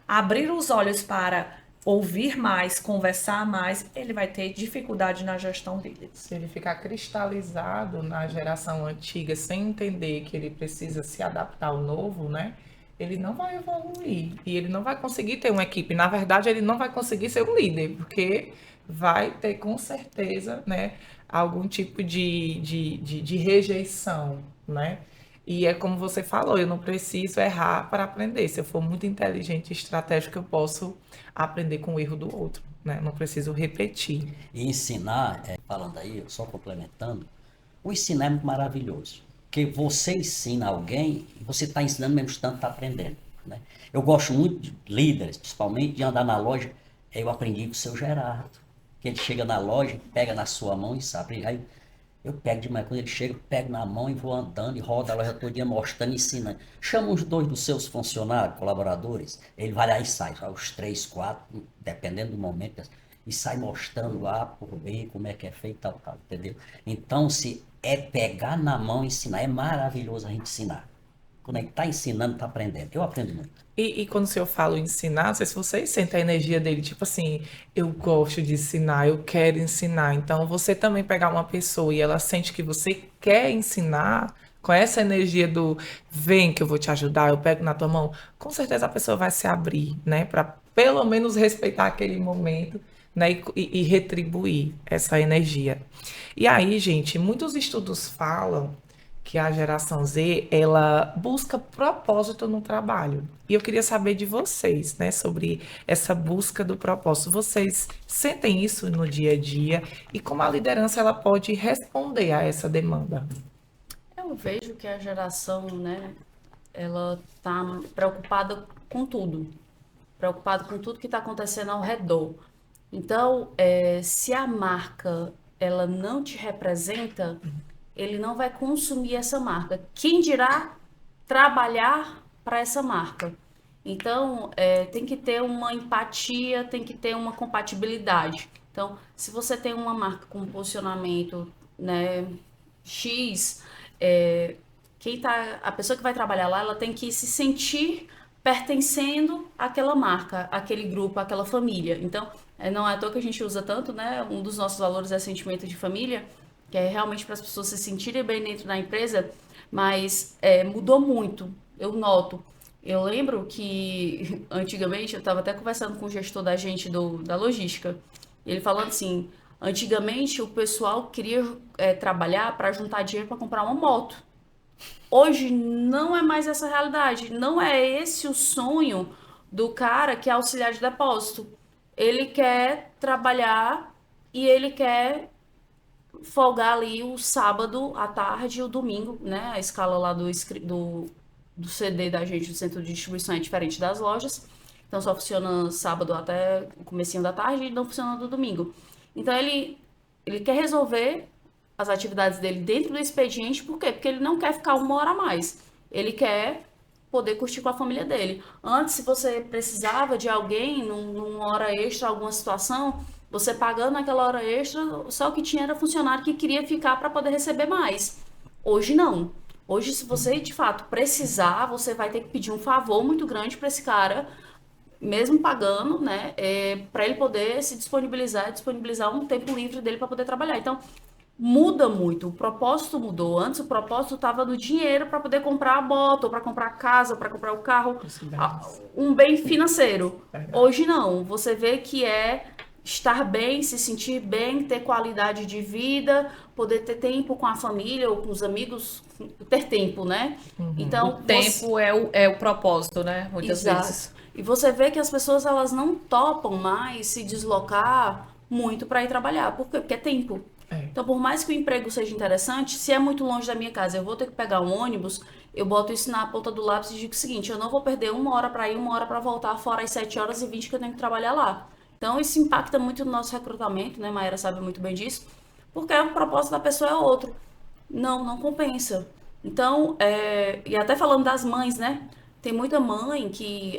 Speaker 2: abriram os olhos para ouvir mais, conversar mais, ele vai ter dificuldade na gestão dele.
Speaker 1: Se ele ficar cristalizado na geração antiga, sem entender que ele precisa se adaptar ao novo, né? Ele não vai evoluir e ele não vai conseguir ter uma equipe. Na verdade, ele não vai conseguir ser um líder, porque vai ter com certeza, né, algum tipo de rejeição, né? E é como você falou, eu não preciso errar para aprender. Se eu for muito inteligente e estratégico, eu posso aprender com o erro do outro, né? Não preciso repetir.
Speaker 4: E ensinar, falando aí, só complementando, o ensinar é muito maravilhoso. Porque você ensina alguém e você está ensinando mesmo tanto está aprendendo. Né? Eu gosto muito de líderes, principalmente, de andar na loja. Eu aprendi com o seu Gerardo. Que ele chega na loja, pega na sua mão e sabe. Aí eu pego de manhã, quando ele chega, eu pego na mão e vou andando e rodo a loja todo dia mostrando, ensinando. Chama uns 2 dos seus funcionários, colaboradores, ele vai lá e sai, os 3, 4, dependendo do momento, e sai mostrando lá por B como é que é feito, tal, entendeu? Então, se é pegar na mão e ensinar, é maravilhoso a gente ensinar. Quando a gente está ensinando, está aprendendo. Eu aprendo muito.
Speaker 1: E quando o senhor fala ensinar, não sei se vocês sentem a energia dele, tipo assim, eu gosto de ensinar, eu quero ensinar. Então, você também pegar uma pessoa e ela sente que você quer ensinar, com essa energia do vem que eu vou te ajudar, eu pego na tua mão, com certeza a pessoa vai se abrir, né? Para pelo menos respeitar aquele momento, né? E retribuir essa energia. E aí, gente, muitos estudos falam que a geração Z, ela busca propósito no trabalho. E eu queria saber de vocês, né, sobre essa busca do propósito. Vocês sentem isso no dia a dia e como a liderança ela pode responder a essa demanda?
Speaker 3: Eu vejo que a geração, né, ela tá preocupada com tudo. Preocupada com tudo que está acontecendo ao redor. Então, se a marca ela não te representa, ele não vai consumir essa marca. Quem dirá trabalhar para essa marca? Então, tem que ter uma empatia, tem que ter uma compatibilidade. Então, se você tem uma marca com um posicionamento, né, X, a pessoa que vai trabalhar lá, ela tem que se sentir pertencendo àquela marca, àquele grupo, àquela família. Então, não é à toa que a gente usa tanto, né? Um dos nossos valores é sentimento de família, que é realmente para as pessoas se sentirem bem dentro da empresa, mas mudou muito, eu noto. Eu lembro que antigamente, eu estava até conversando com o gestor da gente da logística, e ele falando assim, antigamente o pessoal queria trabalhar para juntar dinheiro para comprar uma moto. Hoje não é mais essa realidade, não é esse o sonho do cara que é auxiliar de depósito. Ele quer trabalhar e ele quer folgar ali o sábado à tarde e o domingo, né? A escala lá do CD da gente, do centro de distribuição, é diferente das lojas. Então só funciona sábado até o comecinho da tarde e não funciona no domingo. Então ele quer resolver as atividades dele dentro do expediente, por quê? Porque ele não quer ficar 1 hora a mais. Ele quer poder curtir com a família dele. Antes, se você precisava de alguém numa hora extra, alguma situação, você pagando aquela hora extra, só o que tinha era funcionário que queria ficar para poder receber mais. Hoje não. Hoje, se você de fato precisar, você vai ter que pedir um favor muito grande para esse cara, mesmo pagando, né, para ele poder se disponibilizar um tempo livre dele para poder trabalhar. Então, muda muito, o propósito mudou. Antes o propósito estava no dinheiro para poder comprar a moto, para comprar a casa, para comprar o carro, um bem financeiro. Hoje não, você vê que é estar bem, se sentir bem, ter qualidade de vida, poder ter tempo com a família ou com os amigos, ter tempo, né? Então,
Speaker 2: O tempo é o propósito, né? Muitas
Speaker 3: Exato.
Speaker 2: vezes.
Speaker 3: E você vê que as pessoas elas não topam mais se deslocar muito para ir trabalhar. Por quê? Porque é tempo. Então, por mais que o emprego seja interessante, se é muito longe da minha casa, eu vou ter que pegar um ônibus, eu boto isso na ponta do lápis e digo o seguinte, eu não vou perder 1 hora para ir, 1 hora para voltar, fora as 7h20 que eu tenho que trabalhar lá. Então, isso impacta muito no nosso recrutamento, né? Maíra sabe muito bem disso, porque o propósito da pessoa é outro. Não compensa. Então, e até falando das mães, né? Tem muita mãe,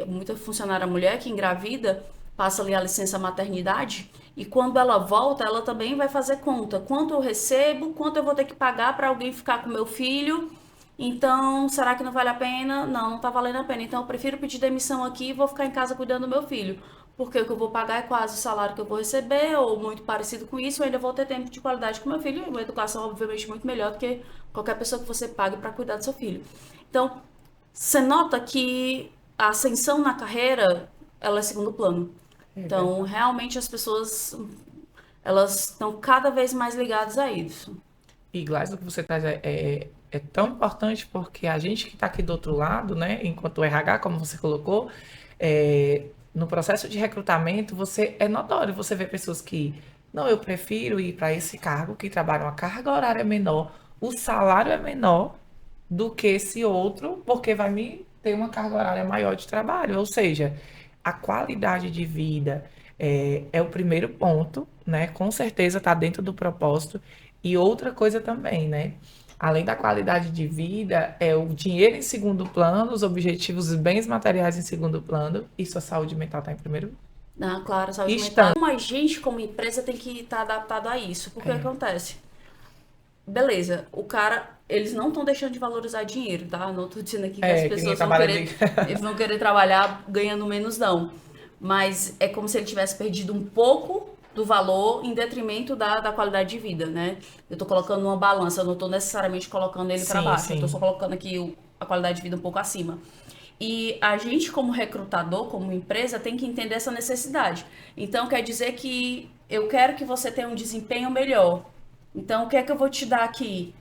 Speaker 3: muita funcionária mulher que engravida, passa ali a licença maternidade e quando ela volta, ela também vai fazer conta. Quanto eu recebo, quanto eu vou ter que pagar para alguém ficar com meu filho. Então, será que não vale a pena? Não tá valendo a pena. Então, eu prefiro pedir demissão aqui e vou ficar em casa cuidando do meu filho. Porque o que eu vou pagar é quase o salário que eu vou receber, ou muito parecido com isso, eu ainda vou ter tempo de qualidade com meu filho. E uma educação, obviamente, muito melhor do que qualquer pessoa que você pague para cuidar do seu filho. Então, você nota que a ascensão na carreira, ela é segundo plano. Então, realmente as pessoas, elas estão cada vez mais ligadas a isso.
Speaker 1: E Gladys, o que você traz é tão importante porque a gente que está aqui do outro lado, né, enquanto RH, como você colocou, no processo de recrutamento, é notório, você vê pessoas que, não, eu prefiro ir para esse cargo, que trabalham a carga horária menor, o salário é menor do que esse outro, porque vai me ter uma carga horária maior de trabalho. Ou seja, a qualidade de vida é o primeiro ponto, né? Com certeza está dentro do propósito. E outra coisa também, né? Além da qualidade de vida, é o dinheiro em segundo plano, os objetivos, os bens materiais em segundo plano, e sua saúde mental está em primeiro.
Speaker 3: Não, claro, saúde mental. Como a gente, como empresa, tem que estar adaptado a isso. Porque o que acontece? Beleza, eles não estão deixando de valorizar dinheiro, tá? Não tô dizendo aqui que as pessoas eles vão querer trabalhar ganhando menos, não. Mas é como se ele tivesse perdido um pouco do valor em detrimento da qualidade de vida, né? Eu tô colocando uma balança, eu não tô necessariamente colocando ele para baixo, eu tô só colocando aqui a qualidade de vida um pouco acima. E a gente, como recrutador, como empresa, tem que entender essa necessidade. Então, quer dizer que eu quero que você tenha um desempenho melhor. Então, o que é que eu vou te dar aqui?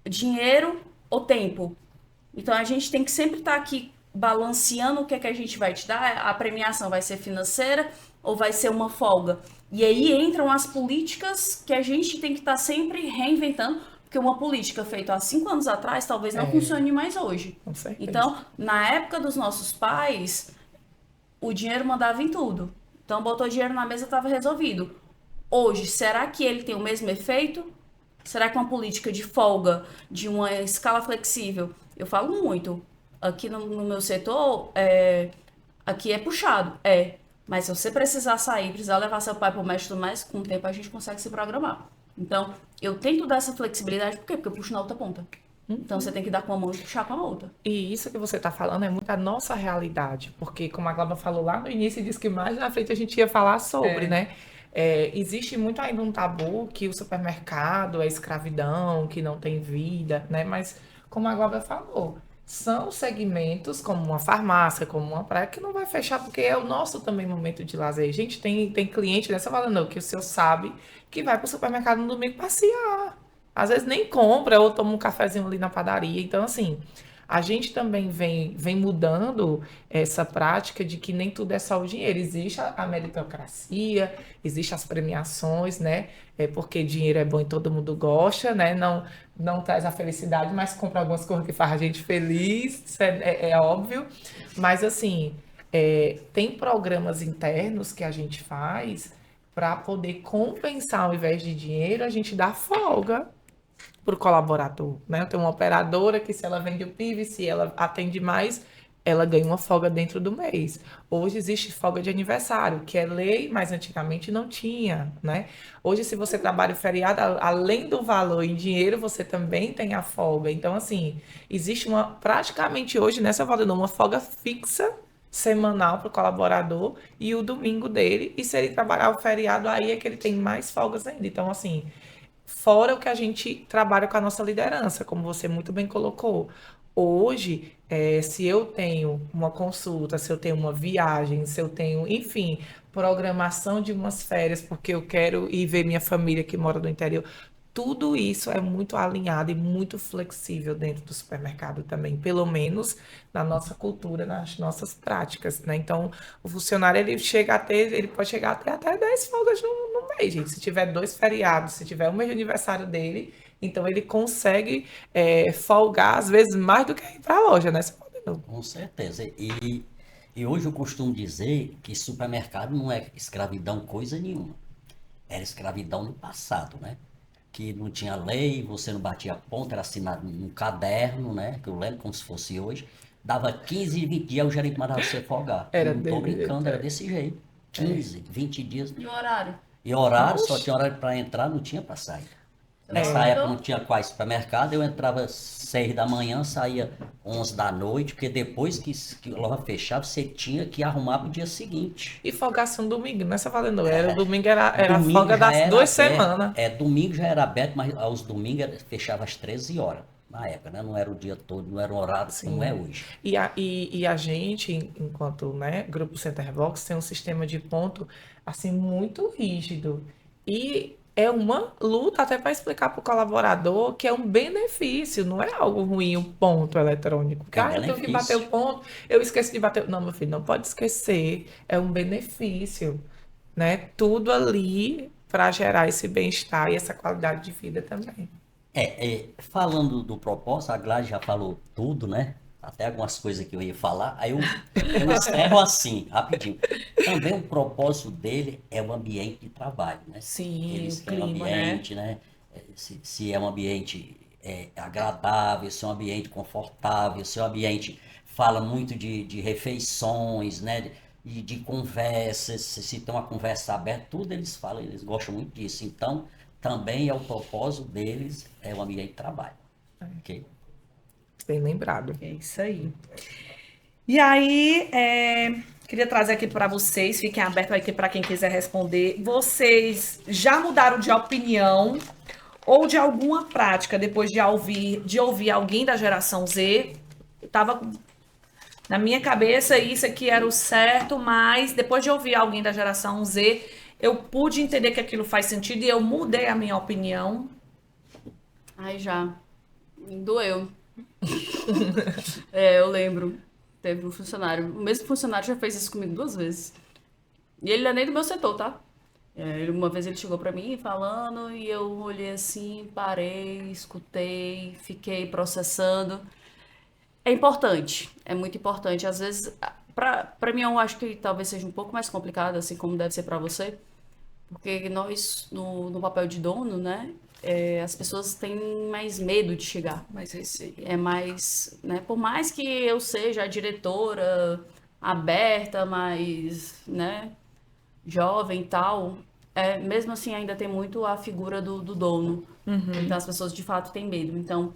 Speaker 3: dinheiro ou tempo. Então a gente tem que sempre estar aqui balanceando o que é que a gente vai te dar. A premiação vai ser financeira ou vai ser uma folga? E aí entram as políticas que a gente tem que estar sempre reinventando, porque uma política feita há 5 anos atrás talvez não funcione mais hoje.
Speaker 1: Com certeza.
Speaker 3: Então, na época dos nossos pais, o dinheiro mandava em tudo. Então, botou dinheiro na mesa, estava resolvido. Hoje, será que ele tem o mesmo efeito? Será que uma política de folga, de uma escala flexível? Eu falo muito. Aqui no meu setor, aqui é puxado. Mas se você precisar sair, precisar levar seu pai para o médico e tudo mais, com o tempo a gente consegue se programar. Então, eu tento dar essa flexibilidade, por quê? Porque eu puxo na outra ponta. Então, você tem que dar com uma mão e puxar com a outra.
Speaker 1: E isso que você está falando é muito a nossa realidade, porque como a Glauba falou lá no início, disse que mais na frente a gente ia falar sobre, né? Existe muito ainda um tabu que o supermercado é escravidão, que não tem vida, né? Mas como a Glauba falou, são segmentos como uma farmácia, como uma praia, que não vai fechar, porque é o nosso também momento de lazer. Gente, tem cliente nessa falando que o senhor sabe que vai para o supermercado no domingo passear. Às vezes nem compra ou toma um cafezinho ali na padaria. Então, assim, a gente também vem mudando essa prática de que nem tudo é só o dinheiro. Existe a meritocracia, existe as premiações, né? Porque dinheiro é bom e todo mundo gosta, né? Não traz a felicidade, mas compra algumas coisas que faz a gente feliz, isso é óbvio. Mas, assim, tem programas internos que a gente faz para poder compensar, ao invés de dinheiro, a gente dá folga para o colaborador, né? Tem uma operadora que se ela vende o PIB, se ela atende mais, ela ganha uma folga dentro do mês. Hoje existe folga de aniversário, que é lei, mas antigamente não tinha, né? Hoje, se você trabalha o feriado, além do valor em dinheiro, você também tem a folga. Então, assim, existe praticamente hoje, nessa folga, uma folga fixa semanal para o colaborador e o domingo dele. E se ele trabalhar o feriado, aí é que ele tem mais folgas ainda. Então, assim, fora o que a gente trabalha com a nossa liderança, como você muito bem colocou. Hoje, se eu tenho uma consulta, se eu tenho uma viagem, se eu tenho, enfim, programação de umas férias, porque eu quero ir ver minha família que mora no interior, tudo isso é muito alinhado e muito flexível dentro do supermercado também, pelo menos na nossa cultura, nas nossas práticas, né? Então, o funcionário, ele pode chegar até 10 folgas no mês, gente. Se tiver 2 feriados, se tiver um mês de aniversário dele, então ele consegue folgar, às vezes, mais do que ir para a loja, né? Você pode não.
Speaker 4: Com certeza. E hoje eu costumo dizer que supermercado não é escravidão coisa nenhuma. Era escravidão no passado, né? Que não tinha lei, você não batia ponta, era assinado num caderno, né? Que eu lembro como se fosse hoje. Dava 15, 20 dias, o gerente mandava você folgar.
Speaker 1: Era
Speaker 4: Não tô
Speaker 1: desse
Speaker 4: brincando,
Speaker 1: jeito,
Speaker 4: era desse jeito. 15, 20 dias.
Speaker 3: E o horário?
Speaker 4: E horário, só
Speaker 1: Oxe.
Speaker 4: tinha horário para entrar, não tinha para sair.
Speaker 3: Você
Speaker 4: Nessa
Speaker 3: não
Speaker 4: época
Speaker 3: aguentou?
Speaker 4: não tinha quase supermercado, eu entrava 6 da manhã, saía 11 da noite, porque depois que a loja fechava, você tinha que arrumar para o dia seguinte.
Speaker 1: E folgasse um domingo, não é, Valendo? O domingo era a
Speaker 4: Domingo
Speaker 1: folga
Speaker 4: já
Speaker 1: das
Speaker 4: era
Speaker 1: 2
Speaker 4: aberto.
Speaker 1: semanas.
Speaker 4: Domingo já era aberto, mas aos domingos fechava às 13 horas. Na época, né? Não era o dia todo, não era o horário como é hoje.
Speaker 1: E a gente, enquanto, né, Grupo Centerbox, tem um sistema de ponto assim muito rígido. E é uma luta até para explicar para o colaborador que é um benefício, não é algo ruim o ponto eletrônico. Porque,
Speaker 4: É um
Speaker 1: eu tenho que
Speaker 4: benefício.
Speaker 1: bater o ponto, eu esqueci de bater. Não, meu filho, não pode esquecer. É um benefício, né? Tudo ali para gerar esse bem-estar e essa qualidade de vida também.
Speaker 4: Falando do propósito, a Gladys já falou tudo, né? Até algumas coisas que eu ia falar. Aí eu encerro assim, rapidinho. Também o propósito dele é o ambiente de trabalho, né?
Speaker 2: Sim,
Speaker 4: Eles
Speaker 2: o
Speaker 4: têm um
Speaker 2: clima, né?
Speaker 4: ambiente, né? Se é um ambiente agradável, se é um ambiente confortável, se é um ambiente fala muito de refeições, né? De conversas, se tem uma conversa aberta, tudo eles falam, eles gostam muito disso. Então, também é o propósito deles, é o ambiente de trabalho. Ok?
Speaker 1: Bem lembrado.
Speaker 2: É isso aí. E aí, queria trazer aqui para vocês, fiquem abertos aqui para quem quiser responder. Vocês já mudaram de opinião ou de alguma prática depois de ouvir alguém da geração Z? Tava na minha cabeça isso aqui era o certo, mas depois de ouvir alguém da geração Z, eu pude entender que aquilo faz sentido e eu mudei a minha opinião.
Speaker 3: Ai, já. Doeu. Eu lembro. Teve um funcionário. O mesmo funcionário já fez isso comigo 2 vezes. E ele não é nem do meu setor, tá? Uma vez ele chegou pra mim falando e eu olhei assim, parei, escutei, fiquei processando. É importante, é muito importante. Às vezes, pra mim, eu acho que talvez seja um pouco mais complicado, assim como deve ser pra você, porque nós, no papel de dono, né, as pessoas têm mais medo de chegar.
Speaker 2: Mas esse.
Speaker 3: É mais, né, por mais que eu seja a diretora aberta, mais, né, jovem e tal, mesmo assim ainda tem muito a figura do dono. Então as pessoas de fato têm medo. Então,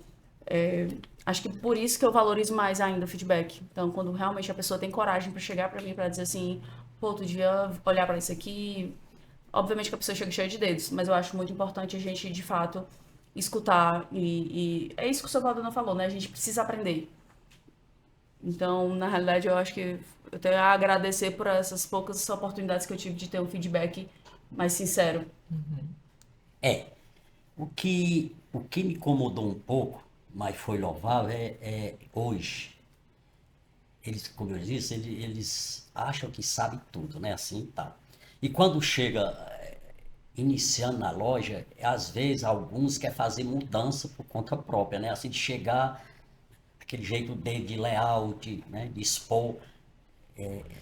Speaker 3: acho que por isso que eu valorizo mais ainda o feedback. Então, quando realmente a pessoa tem coragem para chegar para mim para dizer assim, pô, tu devia olhar para isso aqui. Obviamente que a pessoa chega cheia de dedos, mas eu acho muito importante a gente de fato escutar e é isso que o seu Valdano falou, né? A gente precisa aprender. Então, na realidade, eu acho que eu tenho a agradecer por essas poucas oportunidades que eu tive de ter um feedback mais sincero.
Speaker 4: É, o que me incomodou um pouco, mas foi louvável, hoje, eles, como eu disse, eles acham que sabem tudo, né? Assim e tal. E quando chega iniciando na loja, às vezes alguns querem fazer mudança por conta própria, né? Assim, de chegar, aquele jeito de layout, né? De expor.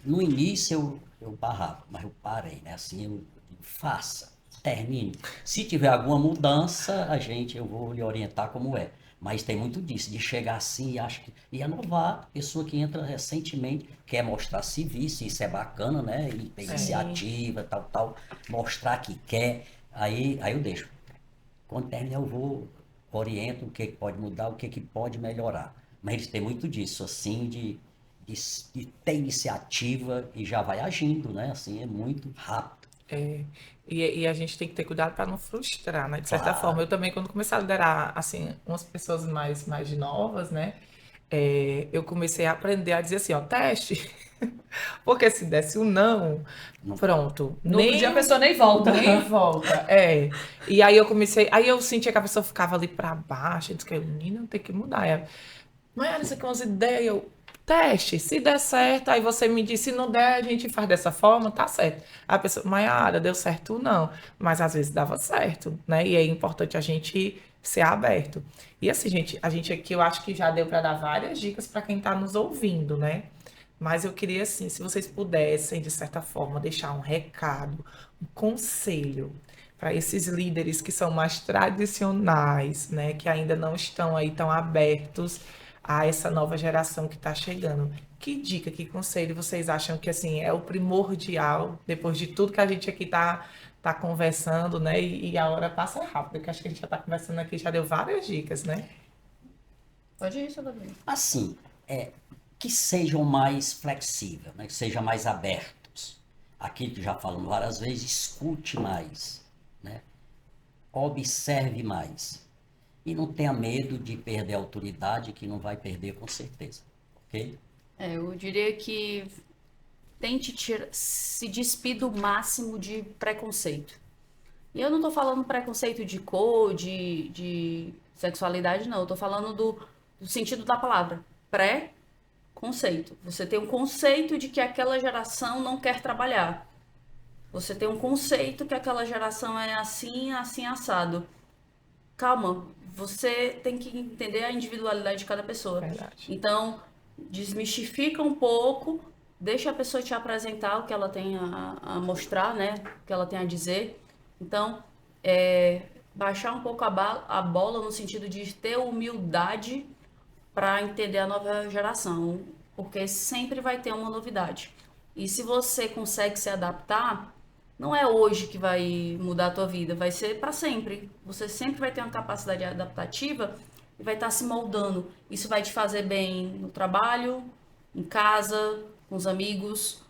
Speaker 4: No início eu barrava, mas eu parei, né? Assim, eu digo, faça, termine. Se tiver alguma mudança, eu vou lhe orientar como é. Mas tem muito disso, de chegar assim e acho que. E a novato, pessoa que entra recentemente, quer mostrar serviço, isso é bacana, né? E tem iniciativa, tal, tal, mostrar que quer, aí eu deixo. Quando terminar, eu vou, oriento o que pode mudar, o que pode melhorar. Mas eles têm muito disso, assim, de, de ter iniciativa e já vai agindo, né? Assim, é muito rápido.
Speaker 1: É, e a gente tem que ter cuidado para não frustrar, né? De certa forma,
Speaker 4: Claro.
Speaker 1: eu também, quando comecei a liderar, assim, umas pessoas mais novas, né? Eu comecei a aprender a dizer assim, ó, teste. Porque se desse um não, pronto,
Speaker 2: No outro dia a
Speaker 1: nem
Speaker 2: pessoa nem volta.
Speaker 1: nem volta. E aí aí eu sentia que a pessoa ficava ali para baixo, eu disse que menina tem que mudar. Mas isso aqui é umas ideias, teste, se der certo, aí você me diz, se não der, a gente faz dessa forma, tá certo. A pessoa, Maiara, deu certo não, mas às vezes dava certo, né? E é importante a gente ser aberto. E assim, gente, a gente aqui eu acho que já deu para dar várias dicas para quem está nos ouvindo, né? Mas eu queria assim, se vocês pudessem, de certa forma, deixar um recado, um conselho para esses líderes que são mais tradicionais, né, que ainda não estão aí tão abertos a essa nova geração que está chegando. Que dica, que conselho vocês acham que assim é o primordial depois de tudo que a gente aqui tá conversando, né? E a hora passa rápido, porque acho que a gente já está conversando aqui, já deu várias dicas, né?
Speaker 3: Pode ir, seu Davi.
Speaker 4: Assim, que sejam mais flexíveis, né? Que sejam mais abertos. Aquilo que já falamos várias vezes, escute mais, né? Observe mais. E não tenha medo de perder a autoridade, que não vai perder com certeza. Ok?
Speaker 3: Eu diria que tente se despir do máximo de preconceito. E eu não tô falando preconceito de cor, de sexualidade, não. Eu tô falando do sentido da palavra. Pré-conceito. Você tem um conceito de que aquela geração não quer trabalhar. Você tem um conceito que aquela geração é assim, assim, assado. Calma, você tem que entender a individualidade de cada pessoa.
Speaker 1: Verdade.
Speaker 3: Então, desmistifica um pouco, deixa a pessoa te apresentar o que ela tem a mostrar, né? O que ela tem a dizer. Então, baixar um pouco a bola no sentido de ter humildade para entender a nova geração, porque sempre vai ter uma novidade. E se você consegue se adaptar, não é hoje que vai mudar a tua vida, vai ser para sempre. Você sempre vai ter uma capacidade adaptativa e vai estar se moldando. Isso vai te fazer bem no trabalho, em casa, com os amigos.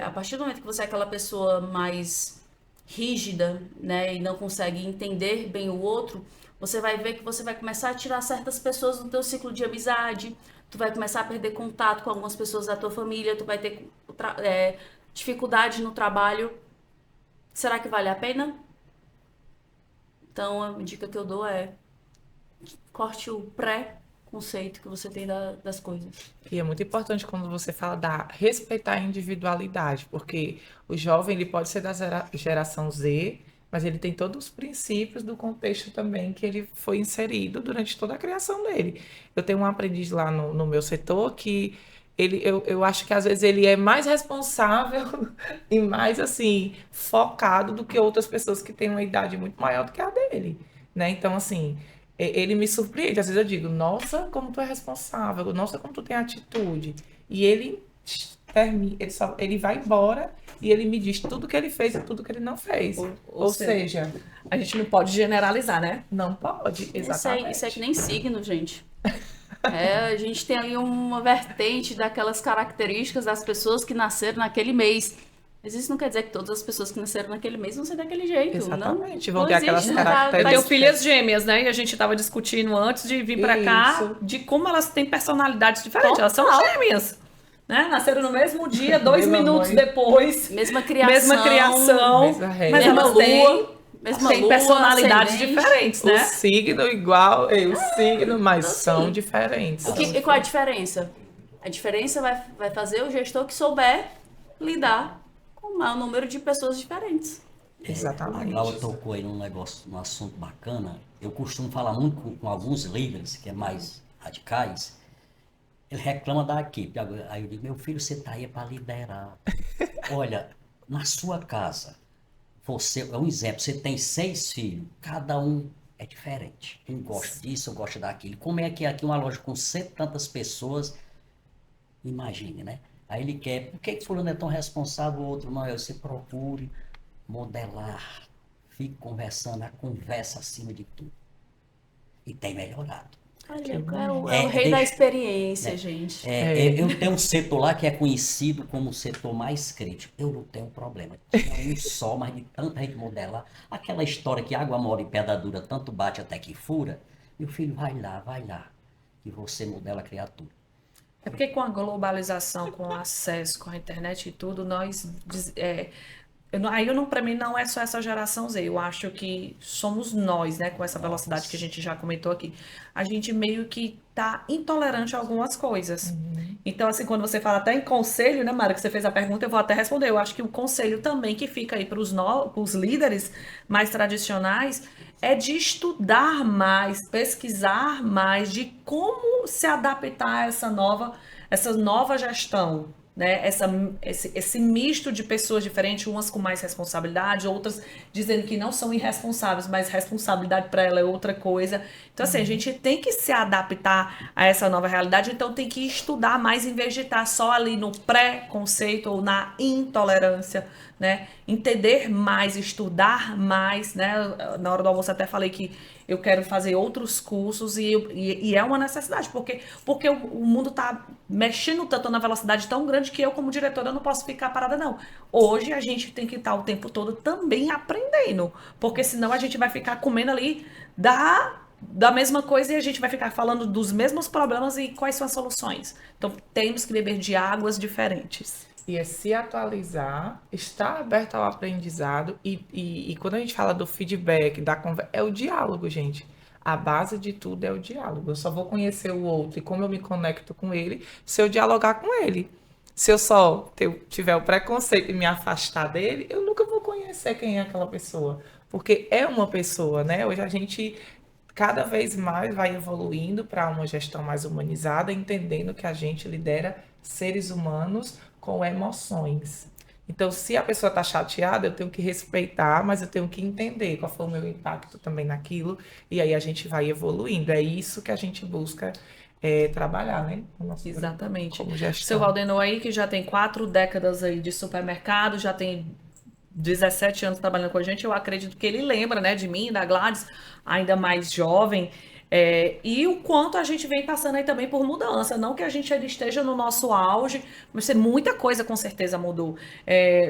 Speaker 3: A partir do momento que você é aquela pessoa mais rígida, né, e não consegue entender bem o outro, você vai ver que você vai começar a tirar certas pessoas do teu ciclo de amizade, tu vai começar a perder contato com algumas pessoas da tua família, tu vai ter dificuldade no trabalho. Será que vale a pena? Então, a dica que eu dou é corte o pré-conceito que você tem das coisas.
Speaker 1: E é muito importante quando você fala da respeitar a individualidade, porque o jovem ele pode ser da geração Z, mas ele tem todos os princípios do contexto também que ele foi inserido durante toda a criação dele. Eu tenho um aprendiz lá no meu setor que eu acho que às vezes ele é mais responsável e mais assim focado do que outras pessoas que têm uma idade muito maior do que a dele, né? Então assim, ele me surpreende. Às vezes eu digo, nossa, como tu é responsável, nossa, como tu tem atitude. E ele termina, ele vai embora e ele me diz tudo que ele fez e tudo que ele não fez. Ou seja,
Speaker 2: a gente não pode generalizar, né?
Speaker 1: não pode, exatamente.
Speaker 3: Isso é que nem signo, gente. A gente tem ali uma vertente daquelas características das pessoas que nasceram naquele mês. Mas isso não quer dizer que todas as pessoas que nasceram naquele mês vão ser daquele jeito.
Speaker 1: Exatamente,
Speaker 3: Não,
Speaker 1: vão ter
Speaker 3: não
Speaker 1: aquelas
Speaker 3: existe,
Speaker 1: características.
Speaker 2: Eu tenho filhas gêmeas, né? E a gente tava discutindo antes de vir pra cá
Speaker 1: Isso.
Speaker 2: de como elas têm personalidades diferentes. Elas são gêmeas, né? Nasceram no mesmo dia, 2
Speaker 1: Meu
Speaker 2: minutos
Speaker 1: amor.
Speaker 2: depois.
Speaker 3: Mesma criação.
Speaker 2: Mesma criação.
Speaker 1: Mesma regra.
Speaker 2: Mas
Speaker 3: Mesma
Speaker 2: elas têm,
Speaker 3: lua. Mesma
Speaker 2: têm
Speaker 3: lua,
Speaker 2: personalidades
Speaker 3: ascendente.
Speaker 2: diferentes,
Speaker 1: O
Speaker 2: né?
Speaker 1: signo igual, o signo, mas
Speaker 3: Então,
Speaker 1: são
Speaker 3: assim,
Speaker 1: diferentes.
Speaker 3: E qual é a diferença? A diferença vai fazer o gestor que souber lidar com o maior número de pessoas diferentes.
Speaker 4: A
Speaker 1: Exatamente.
Speaker 4: Laura tocou aí num negócio, num assunto bacana. Eu costumo falar muito com alguns líderes, que é mais radicais. Ele reclama da equipe. Aí eu digo, meu filho, você está aí para liderar. Olha, na sua casa, você é um exemplo, você tem 6 filhos, cada um é diferente. Um gosta disso, eu gosto daquilo. Como é que é aqui uma loja com 100 tantas pessoas? Imagine, né? Aí ele quer, por que fulano é tão responsável, o outro não? Você procure modelar, fique conversando, a conversa acima de tudo. E tem melhorado.
Speaker 3: Olha, é o
Speaker 4: É,
Speaker 3: rei da
Speaker 4: deixa-
Speaker 3: experiência, gente.
Speaker 4: Eu tenho um setor lá que é conhecido como o setor mais crítico. Eu não tenho problema. Tinha um só, mas de tanta gente modelar. Aquela história que água mole e pedra dura, tanto bate até que fura. Meu filho, vai lá. Que você modela a criatura.
Speaker 2: É porque com a globalização, com o acesso, com a internet e tudo, para mim não é só essa geração Z. Eu acho que somos nós, né, com essa velocidade que a gente já comentou aqui. A gente meio que tá intolerante a algumas coisas. Então, assim, quando você fala até em conselho, né, Mara, que você fez a pergunta, eu vou até responder. Eu acho que o conselho também que fica aí para os líderes mais tradicionais é de estudar mais, pesquisar mais, de como se adaptar a essa nova gestão, né? Esse misto de pessoas diferentes, umas com mais responsabilidade, outras dizendo que não são irresponsáveis, mas responsabilidade para ela é outra coisa. Então, assim, a gente tem que se adaptar a essa nova realidade, então tem que estudar mais em vez de estar só ali no pré-conceito ou na intolerância, né? Entender mais, estudar mais, né? Na hora do almoço até falei que eu quero fazer outros cursos e é uma necessidade, porque o mundo está mexendo tanto na velocidade tão grande que eu, como diretora, não posso ficar parada, não. Hoje a gente tem que estar o tempo todo também aprendendo, porque senão a gente vai ficar comendo ali da mesma coisa e a gente vai ficar falando dos mesmos problemas e quais são as soluções. Então temos que beber de águas diferentes.
Speaker 1: E é se atualizar, estar aberto ao aprendizado e quando a gente fala do feedback, da conversa, é o diálogo, gente. A base de tudo é o diálogo. Eu só vou conhecer o outro e como eu me conecto com ele se eu dialogar com ele. Se eu só tiver o preconceito e me afastar dele, eu nunca vou conhecer quem é aquela pessoa. Porque é uma pessoa, né? Hoje a gente cada vez mais vai evoluindo para uma gestão mais humanizada, entendendo que a gente lidera seres humanos com emoções. Então, se a pessoa está chateada, eu tenho que respeitar, mas eu tenho que entender qual foi o meu impacto também naquilo, e aí a gente vai evoluindo. É isso que a gente busca trabalhar, né? O nosso grupo
Speaker 2: Exatamente.
Speaker 1: como gestão.
Speaker 2: Seu Valdenor aí, que já tem 4 décadas aí de supermercado, já tem 17 anos trabalhando com a gente, eu acredito que ele lembra, né, de mim, da Gladys, ainda mais jovem, e o quanto a gente vem passando aí também por mudança, não que a gente ainda esteja no nosso auge, mas muita coisa com certeza mudou.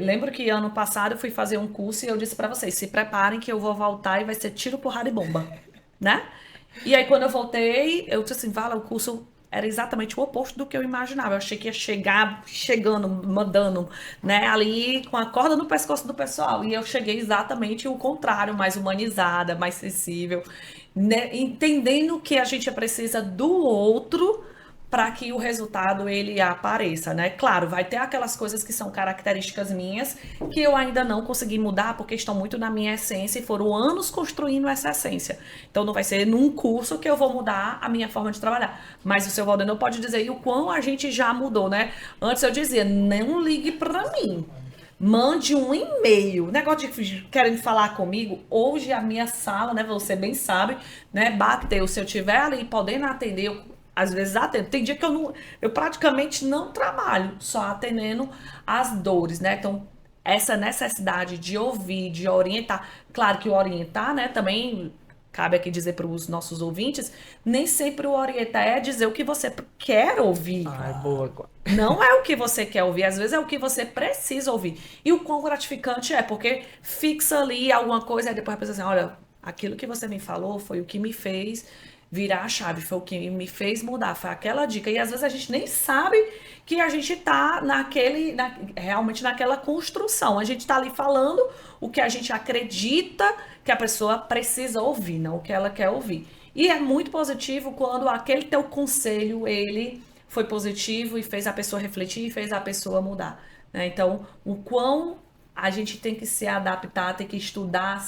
Speaker 2: Lembro que ano passado eu fui fazer um curso e eu disse para vocês, se preparem que eu vou voltar e vai ser tiro, porrada e bomba, né? E aí quando eu voltei, eu disse assim, Vala, o curso era exatamente o oposto do que eu imaginava. Eu achei que ia chegando, mandando, né, ali com a corda no pescoço do pessoal. E eu cheguei exatamente o contrário, mais humanizada, mais sensível, né, entendendo que a gente precisa do outro para que o resultado ele apareça, né? Claro, vai ter aquelas coisas que são características minhas que eu ainda não consegui mudar porque estão muito na minha essência e foram anos construindo essa essência. Então não vai ser num curso que eu vou mudar a minha forma de trabalhar. Mas o seu Valdemar pode dizer aí o quão a gente já mudou, né? Antes eu dizia, não ligue para mim. Mande um e-mail. Negócio de querendo falar comigo. Hoje a minha sala, né? Você bem sabe, né? Bateu. Se eu tiver ali podendo atender, às vezes atendo. Tem dia que eu praticamente não trabalho, só atendendo as dores, né? Então, essa necessidade de ouvir, de orientar. Claro que o orientar, né? Também cabe aqui dizer para os nossos ouvintes, nem sempre o orientar é dizer o que você quer ouvir.
Speaker 1: Ai, boa.
Speaker 2: Não é o que você quer ouvir, às vezes é o que você precisa ouvir. E o quão gratificante é, porque fixa ali alguma coisa e depois a pessoa assim, olha, aquilo que você me falou foi o que me fez virar a chave, foi o que me fez mudar, foi aquela dica. E às vezes a gente nem sabe que a gente tá realmente naquela construção. A gente tá ali falando o que a gente acredita que a pessoa precisa ouvir, não o que ela quer ouvir. E é muito positivo quando aquele teu conselho, ele foi positivo e fez a pessoa refletir e fez a pessoa mudar, né? Então, o quão a gente tem que se adaptar, tem que estudar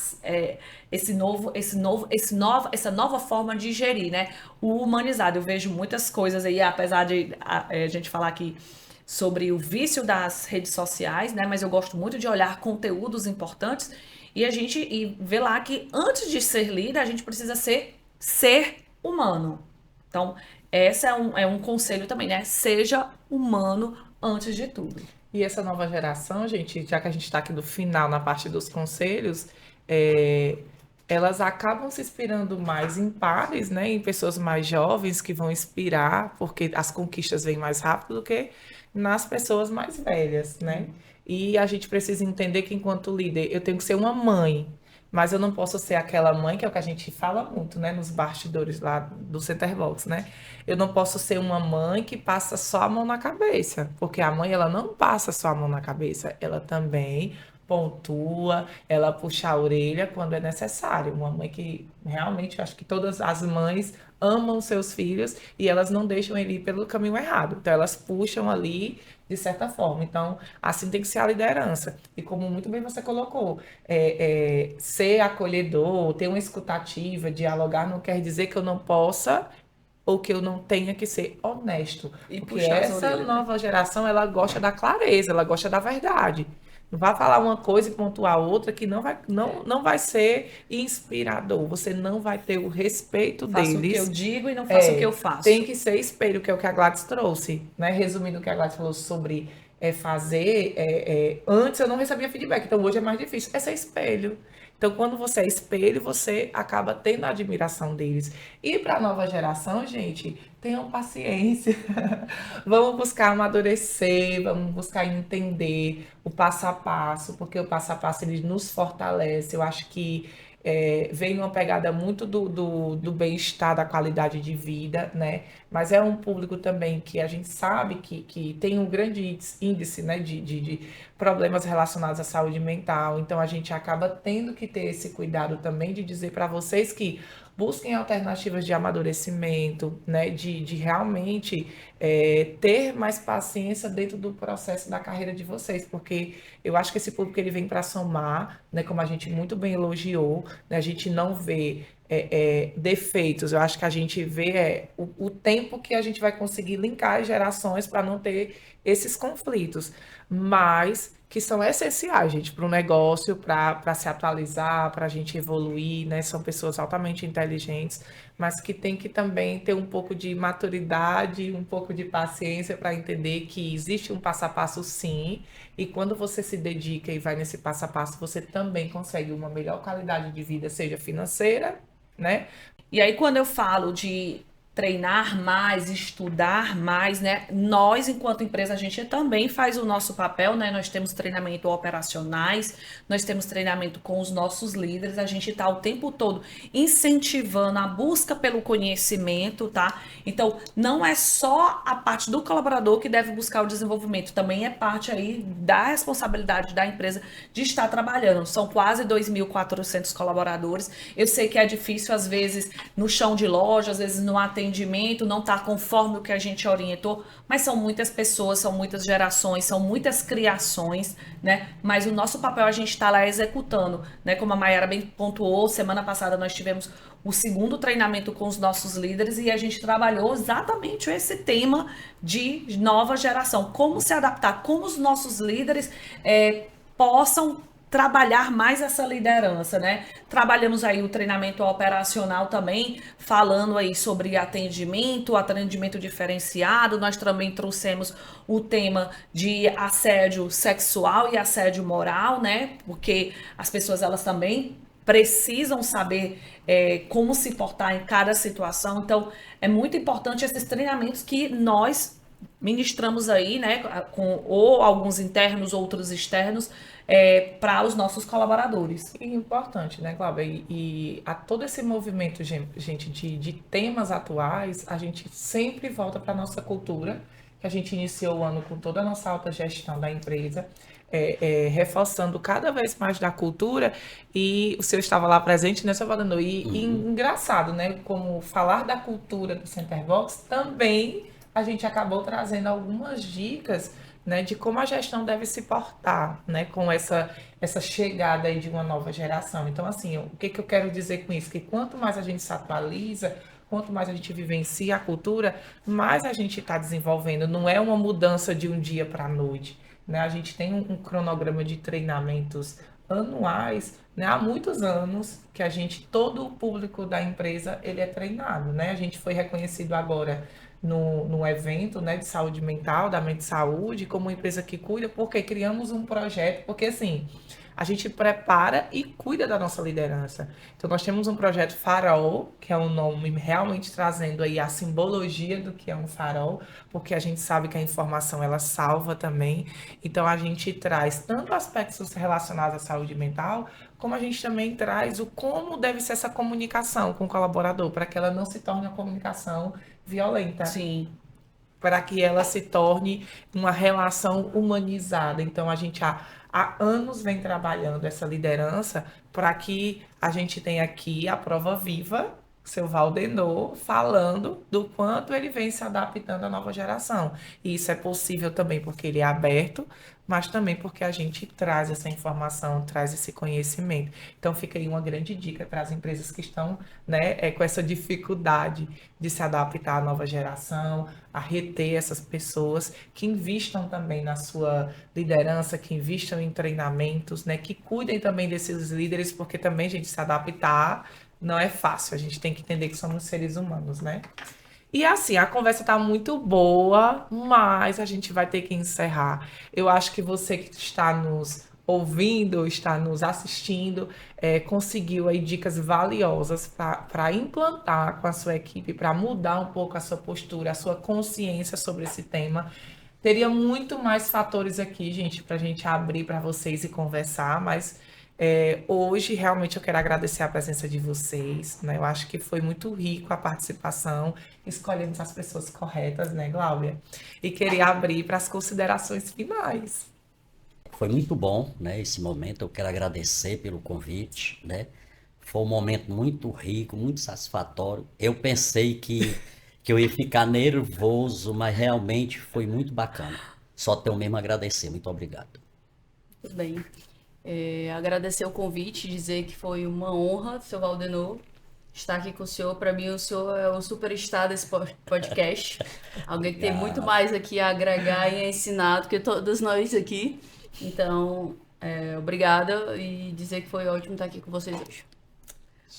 Speaker 2: essa nova forma de gerir, né? O humanizado. Eu vejo muitas coisas aí, apesar de a gente falar aqui sobre o vício das redes sociais, né? Mas eu gosto muito de olhar conteúdos importantes e ver lá que antes de ser líder, a gente precisa ser humano. Então, esse é um conselho também, né? Seja humano antes de tudo.
Speaker 1: E essa nova geração, gente, já que a gente está aqui no final, na parte dos conselhos, elas acabam se inspirando mais em pares, né? Em pessoas mais jovens que vão inspirar, porque as conquistas vêm mais rápido do que nas pessoas mais velhas, né? E a gente precisa entender que, enquanto líder, eu tenho que ser uma mãe, mas eu não posso ser aquela mãe, que é o que a gente fala muito, né? Nos bastidores lá do Centerbox, né? Eu não posso ser uma mãe que passa só a mão na cabeça, porque a mãe, ela não passa só a mão na cabeça, ela também pontua, ela puxa a orelha quando é necessário. Uma mãe que realmente, eu acho que todas as mães amam seus filhos e elas não deixam ele ir pelo caminho errado. Então, elas puxam ali de certa forma. Então, assim tem que ser a liderança. E como muito bem você colocou, ser acolhedor, ter uma escutativa, dialogar, não quer dizer que eu não possa ou que eu não tenha que ser honesto.
Speaker 2: E
Speaker 1: Porque
Speaker 2: puxar as
Speaker 1: essa
Speaker 2: orelhas, né?
Speaker 1: nova geração, ela gosta da clareza, ela gosta da verdade. Não vai falar uma coisa e pontuar outra que não vai ser inspirador. Você não vai ter o respeito
Speaker 2: Faço o que eu
Speaker 1: deles.
Speaker 2: digo e não faço o que eu faço.
Speaker 1: Tem que ser espelho, que é o que a Gladys trouxe, né? Resumindo o que a Gladys falou sobre fazer, antes eu não recebia feedback, então hoje é mais difícil. É ser espelho. Então, quando você é espelho, você acaba tendo a admiração deles. E para a nova geração, gente, tenham paciência. Vamos buscar amadurecer, vamos buscar entender o passo a passo, porque o passo a passo ele nos fortalece. Eu acho que vem uma pegada muito do bem-estar, da qualidade de vida, né? Mas é um público também que a gente sabe que tem um grande índice, né, de problemas relacionados à saúde mental. Então, a gente acaba tendo que ter esse cuidado também de dizer para vocês que busquem alternativas de amadurecimento, né, de realmente ter mais paciência dentro do processo da carreira de vocês, porque eu acho que esse público ele vem para somar, né, como a gente muito bem elogiou, né, a gente não vê defeitos, eu acho que a gente vê o tempo que a gente vai conseguir linkar as gerações para não ter esses conflitos, mas que são essenciais, gente, para o negócio, para se atualizar, para a gente evoluir, né? São pessoas altamente inteligentes, mas que tem que também ter um pouco de maturidade, um pouco de paciência para entender que existe um passo a passo, sim, e quando você se dedica e vai nesse passo a passo, você também consegue uma melhor qualidade de vida, seja financeira, né?
Speaker 2: E aí, quando eu falo de treinar mais, estudar mais, né? Nós, enquanto empresa, a gente também faz o nosso papel, né? Nós temos treinamento operacionais, nós temos treinamento com os nossos líderes, a gente está o tempo todo incentivando a busca pelo conhecimento, tá? Então, não é só a parte do colaborador que deve buscar o desenvolvimento, também é parte aí da responsabilidade da empresa de estar trabalhando. São quase 2.400 colaboradores. Eu sei que é difícil, às vezes, no chão de loja, às vezes no atendimento, não está conforme o que a gente orientou, mas são muitas pessoas, são muitas gerações, são muitas criações, né? Mas o nosso papel a gente está lá executando, né? Como a Mayara bem pontuou, semana passada nós tivemos o segundo treinamento com os nossos líderes e a gente trabalhou exatamente esse tema de nova geração, como se adaptar, como os nossos líderes possam trabalhar mais essa liderança, né? Trabalhamos aí o treinamento operacional também, falando aí sobre atendimento diferenciado. Nós também trouxemos o tema de assédio sexual e assédio moral, né? Porque as pessoas, elas também precisam saber como se portar em cada situação. Então, é muito importante esses treinamentos que nós ministramos aí, né? Com ou alguns internos, outros externos, para os nossos colaboradores.
Speaker 1: E importante, né, Cláudia? E a todo esse movimento, gente, de temas atuais, a gente sempre volta para a nossa cultura, que a gente iniciou o ano com toda a nossa alta gestão da empresa, reforçando cada vez mais da cultura, e o senhor estava lá presente, né, seu Valdenor? E engraçado, né, como falar da cultura do Centerbox, também a gente acabou trazendo algumas dicas, né, de como a gestão deve se portar, né, com essa chegada aí de uma nova geração. Então, assim, o que eu quero dizer com isso? Que quanto mais a gente se atualiza, quanto mais a gente vivencia a cultura, mais a gente está desenvolvendo. Não é uma mudança de um dia para a noite, né? A gente tem um cronograma de treinamentos anuais, né? Há muitos anos que todo o público da empresa, ele é treinado, né? A gente foi reconhecido agora no evento, né, de saúde mental, da Mente Saúde, como uma empresa que cuida, porque criamos um projeto, porque assim, a gente prepara e cuida da nossa liderança. Então, nós temos um projeto Farol, que é um nome realmente trazendo aí a simbologia do que é um farol, porque a gente sabe que a informação, ela salva também. Então, a gente traz tanto aspectos relacionados à saúde mental, como a gente também traz o como deve ser essa comunicação com o colaborador, para que ela não se torne uma comunicação violenta.
Speaker 2: Sim.
Speaker 1: Para que ela se torne uma relação humanizada. Então, a gente há anos vem trabalhando essa liderança para que a gente tenha aqui a prova viva, seu Valdenor, falando do quanto ele vem se adaptando à nova geração. E isso é possível também porque ele é aberto, mas também porque a gente traz essa informação, traz esse conhecimento. Então, fica aí uma grande dica para as empresas que estão, né, com essa dificuldade de se adaptar à nova geração, a reter essas pessoas, que invistam também na sua liderança, que invistam em treinamentos, né, que cuidem também desses líderes, porque também, gente, se adaptar não é fácil. A gente tem que entender que somos seres humanos, né? E assim, a conversa tá muito boa, mas a gente vai ter que encerrar. Eu acho que você que está nos ouvindo, está nos assistindo, conseguiu aí dicas valiosas para implantar com a sua equipe, para mudar um pouco a sua postura, a sua consciência sobre esse tema. Teria muito mais fatores aqui, gente, para a gente abrir para vocês e conversar, mas hoje realmente eu quero agradecer a presença de vocês, né? Eu acho que foi muito rico a participação, escolhemos as pessoas corretas, né, Gláudia? E queria abrir para as considerações finais.
Speaker 4: Foi muito bom, né, esse momento. Eu quero agradecer pelo convite, né? Foi um momento muito rico, muito satisfatório. Eu pensei que eu ia ficar nervoso, mas realmente foi muito bacana. Só tenho mesmo a agradecer. Muito obrigado.
Speaker 3: Tudo bem. Agradecer o convite, dizer que foi uma honra, seu Valdenor, estar aqui com o senhor. Para mim, o senhor é o superstar desse podcast. Alguém que tem muito mais aqui a agregar e a ensinar do que todos nós aqui. Então, obrigada e dizer que foi ótimo estar aqui com vocês hoje.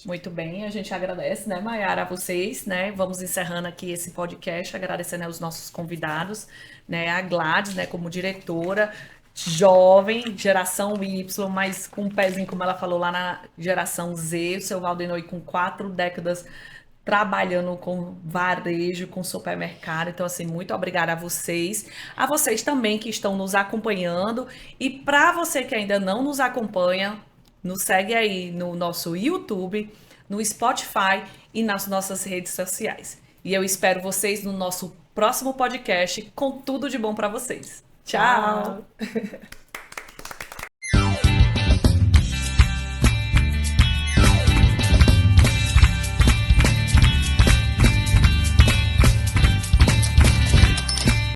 Speaker 2: Muito bem, a gente agradece, né, Mayara, a vocês, né? Vamos encerrando aqui esse podcast, agradecendo aos nossos convidados, né? A Gladys, né, como diretora, jovem, geração Y, mas com um pezinho, como ela falou, lá na geração Z, o seu Valdenor com 4 décadas trabalhando com varejo, com supermercado. Então, assim, muito obrigada a vocês também que estão nos acompanhando. E para você que ainda não nos acompanha, nos segue aí no nosso YouTube, no Spotify e nas nossas redes sociais. E eu espero vocês no nosso próximo podcast com tudo de bom para vocês. Tchau!
Speaker 1: Tchau.